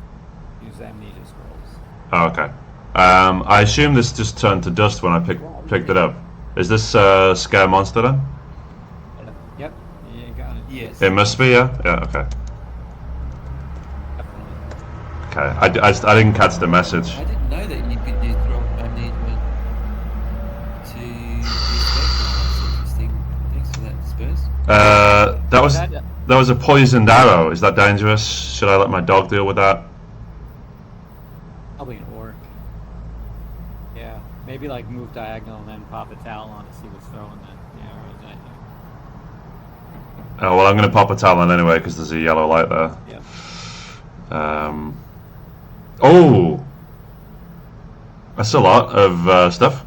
[SPEAKER 3] use Amnesia Scrolls.
[SPEAKER 1] Oh, okay. I assume this just turned to dust when I picked it up. Is this Scare Monster then?
[SPEAKER 3] Yep, you got it.
[SPEAKER 2] Yes.
[SPEAKER 1] It must be, yeah? Yeah, okay.
[SPEAKER 3] Definitely.
[SPEAKER 1] Okay, I didn't catch the message.
[SPEAKER 2] I didn't know that you could use drop amnesia to escape. That's interesting. Thanks for that, Spurs.
[SPEAKER 1] That was a poisoned arrow. Is that dangerous? Should I let my dog deal with that?
[SPEAKER 3] Probably an orc. Yeah, maybe like move diagonal and then pop a talon to see what's throwing the arrows at you.
[SPEAKER 1] Oh well, I'm gonna pop a talon anyway because there's a yellow light there.
[SPEAKER 3] Yep.
[SPEAKER 1] Oh, that's a lot of stuff.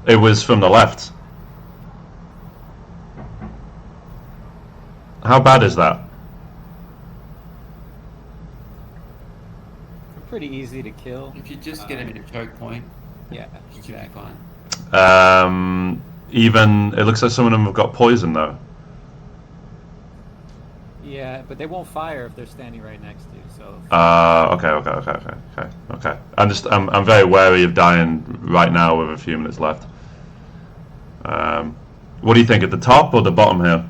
[SPEAKER 1] It was from the left. How bad is that?
[SPEAKER 3] pretty easy to kill.
[SPEAKER 2] If you just get him at a choke point,
[SPEAKER 3] Yeah,
[SPEAKER 2] you should be
[SPEAKER 3] exactly.
[SPEAKER 2] fine.
[SPEAKER 1] Even it looks like some of them have got poison though.
[SPEAKER 3] Yeah, but they won't fire if they're standing right next to you. So.
[SPEAKER 1] Okay. I'm very wary of dying right now with a few minutes left. What do you think, at the top or the bottom here?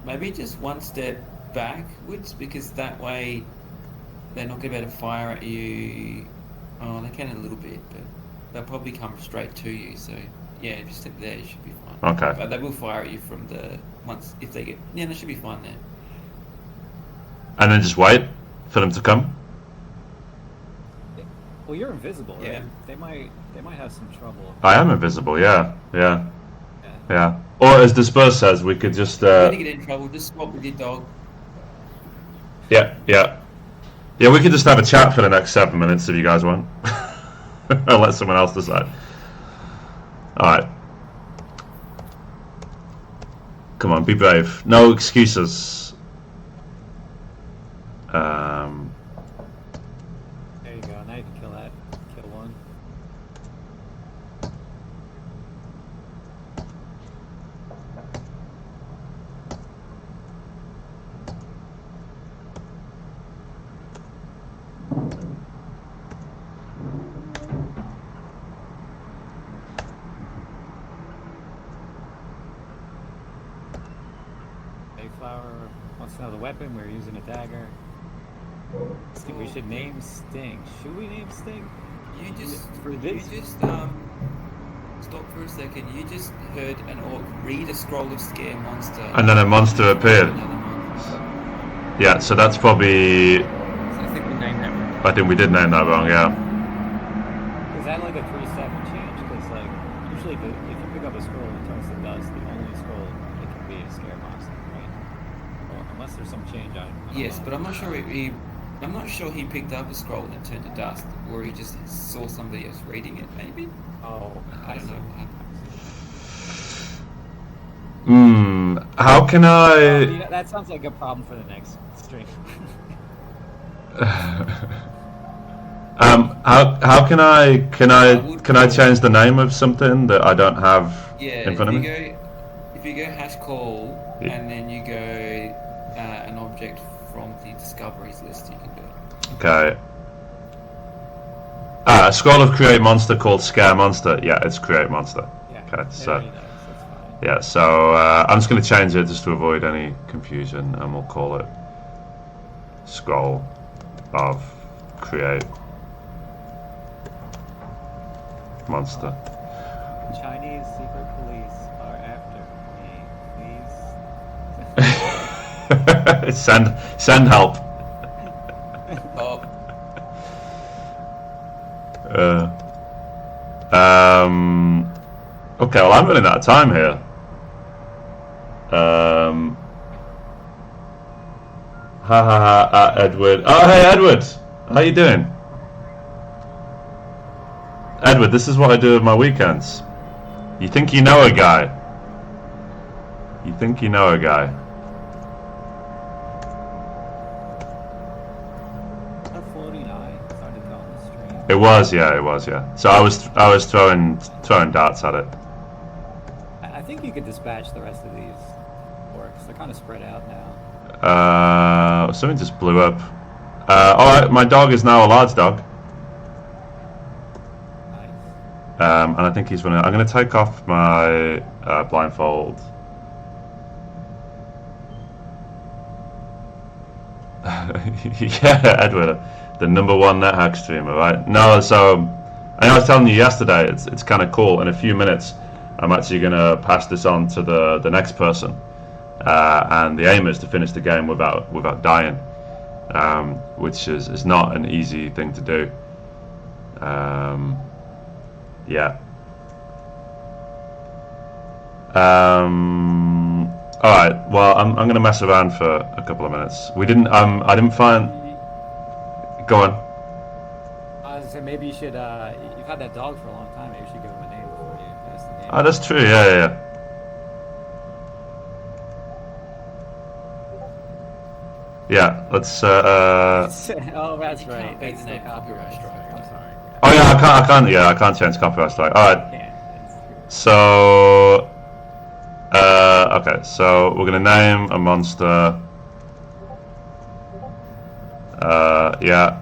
[SPEAKER 2] Maybe just one step backwards, because that way they're not going to be able to fire at you. Oh, they can a little bit, but they'll probably come straight to you. So yeah, if you step there, you should be fine.
[SPEAKER 1] Okay.
[SPEAKER 2] But they will fire at you from the once if they get. Yeah, they should be fine there.
[SPEAKER 1] And then just wait for them to come.
[SPEAKER 3] Well, you're invisible, right?
[SPEAKER 2] Yeah.
[SPEAKER 3] They might have some trouble.
[SPEAKER 1] I am invisible. Yeah. Or as Disperse says, we could just.
[SPEAKER 2] If you're gonna get in trouble, just swap with your dog.
[SPEAKER 1] Yeah. We could just have a chat for the next 7 minutes if you guys want. I'll let someone else decide. Alright. Come on, be brave. No excuses.
[SPEAKER 3] There you go. Now you can kill that. Kill one. Mayflower wants to know the weapon. We're using a dagger. I think we should name Sting. Should we name Sting?
[SPEAKER 2] You just stop for a second. You just heard an orc read a scroll of scare monster,
[SPEAKER 1] And then a monster appeared.
[SPEAKER 2] Another monster.
[SPEAKER 1] Yeah, so that's probably.
[SPEAKER 2] So I think we named that one.
[SPEAKER 1] I think we did name that wrong, yeah.
[SPEAKER 3] Is that like a 3-step change? Because like usually if you pick up a scroll and it turns to dust, the only scroll it can be a scare monster, right? Or unless there's some change on.
[SPEAKER 2] Yes, but I'm not sure I'm not sure he picked up a scroll and it turned to dust, or he just saw somebody else reading it. Maybe.
[SPEAKER 3] Oh,
[SPEAKER 2] I don't know.
[SPEAKER 1] How can I?
[SPEAKER 3] That sounds like a problem for the next stream.
[SPEAKER 1] How can I change the name of something that I don't have in front of me?
[SPEAKER 2] If you go hash call
[SPEAKER 1] Yeah.
[SPEAKER 2] and then you go an object from the discoveries list, you can do it.
[SPEAKER 1] Okay. A scroll of create monster called scare monster. Yeah, it's create monster.
[SPEAKER 3] Yeah.
[SPEAKER 1] Okay, so
[SPEAKER 3] That's fine.
[SPEAKER 1] yeah, so I'm just going to change it just to avoid any confusion, and we'll call it scroll of create monster.
[SPEAKER 3] Chinese secret police are after me. Please.
[SPEAKER 1] Send help.
[SPEAKER 2] Oh,
[SPEAKER 1] Okay, well I'm running out of time here. Edward. Oh, hey Edward, how you doing? Edward, this is what I do with my weekends. You think you know a guy? You think you know a guy?
[SPEAKER 3] 49 started on the stream.
[SPEAKER 1] It was, yeah. So I was throwing darts at it.
[SPEAKER 3] I think you could dispatch the rest of these orcs. They're kind of spread out now.
[SPEAKER 1] Something just blew up. Alright, my dog is now a large dog.
[SPEAKER 3] Nice.
[SPEAKER 1] And I think he's running. I'm going to take off my blindfold. Yeah, Edward, the #1 NetHack streamer, right? No, so I was telling you yesterday, it's kind of cool. In a few minutes, I'm actually going to pass this on to the next person, and the aim is to finish the game without dying, which is not an easy thing to do. Yeah. All right. Well, I'm going to mess around for a couple of minutes. I didn't find. Go on.
[SPEAKER 3] I was gonna say maybe you should. You've had that dog for a long time. Maybe you should give him a name before you finish the game.
[SPEAKER 1] Oh, that's true. Yeah. Yeah, let's.
[SPEAKER 3] Oh, that's
[SPEAKER 2] You
[SPEAKER 3] right.
[SPEAKER 2] can't beat
[SPEAKER 3] It's
[SPEAKER 2] the
[SPEAKER 3] the
[SPEAKER 2] name copyright
[SPEAKER 3] copyright
[SPEAKER 2] strike.
[SPEAKER 3] strike. I'm sorry.
[SPEAKER 1] Oh yeah, I can't. Yeah, I can't change copyright strike. All right.
[SPEAKER 3] Yeah, that's true.
[SPEAKER 1] So. Okay, so we're gonna name a monster. Yeah.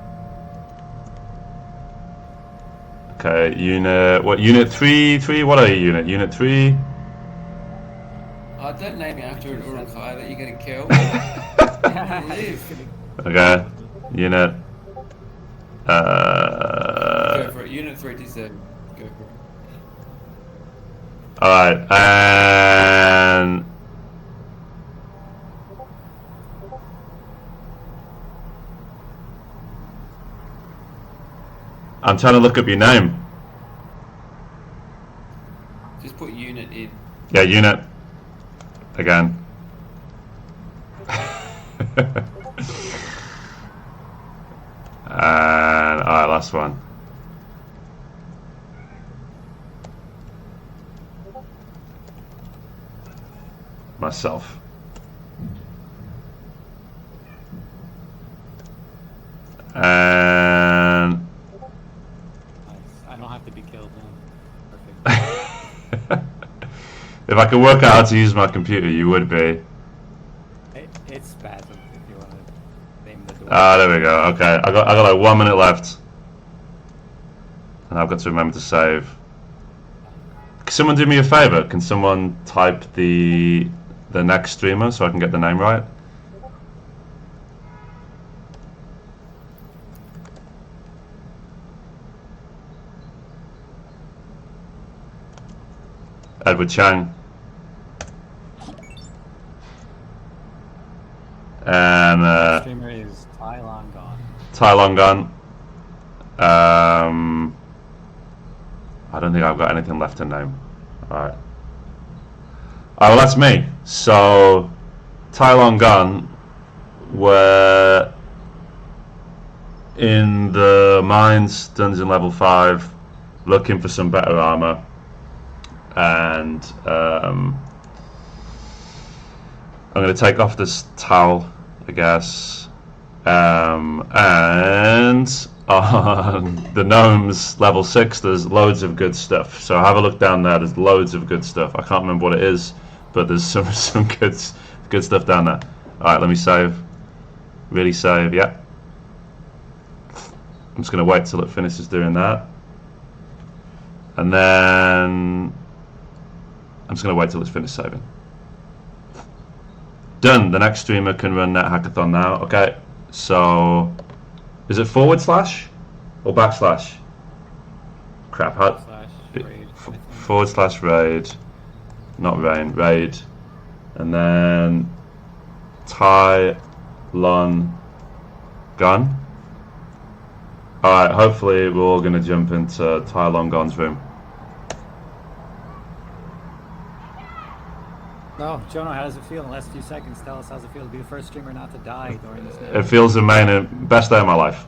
[SPEAKER 1] Okay, unit. What? Unit 3? 3? What are you, unit? Unit 3?
[SPEAKER 2] Oh, don't name me after an Urukai that you're gonna kill.
[SPEAKER 3] He's gonna-
[SPEAKER 1] Okay. Unit.
[SPEAKER 2] Go for it. Unit 327. Go for it.
[SPEAKER 1] Alright, and. I'm trying to look up your name.
[SPEAKER 2] Just put unit in.
[SPEAKER 1] Yeah, unit. Again. And alright, last one. Myself. And
[SPEAKER 3] Nice. I don't have to be killed now. Perfect.
[SPEAKER 1] if I could work out how to use my computer, you would be.
[SPEAKER 3] It's spasm if you want to name the door.
[SPEAKER 1] Ah, there we go. Okay, I got like 1 minute left, and I've got to remember to save. Can someone do me a favor? Can someone type the next streamer so I can get the name right? Edward Chang. And
[SPEAKER 3] Streamer is Tai Long Gone.
[SPEAKER 1] Tai Long Gun. I don't think I've got anything left to name. Alright. Oh, well, that's me. So, Tai Long Gun were in the mines, dungeon level 5, looking for some better armor. And I'm going to take off this towel, I guess. And on the gnomes level 6, there's loads of good stuff. So have a look down there. There's loads of good stuff. I can't remember what it is, but there's some good stuff down there. All right, let me save. Really save. Yeah. I'm just going to wait till it finishes doing that, and then I'm just going to wait till it's finished saving. Done. The next streamer can run NetHackathon now. Okay. So, is it / or /? Crap. How?
[SPEAKER 3] / raid.
[SPEAKER 1] / raid. Not rain. Raid. And then Tai Long Gun. Alright, hopefully we're all going to jump into Tai Long Gun's room.
[SPEAKER 3] No, Jono, how does it feel? In the last few seconds, tell us how's it feel to be the first streamer not to die during this.
[SPEAKER 1] It feels amazing. Best day of my life.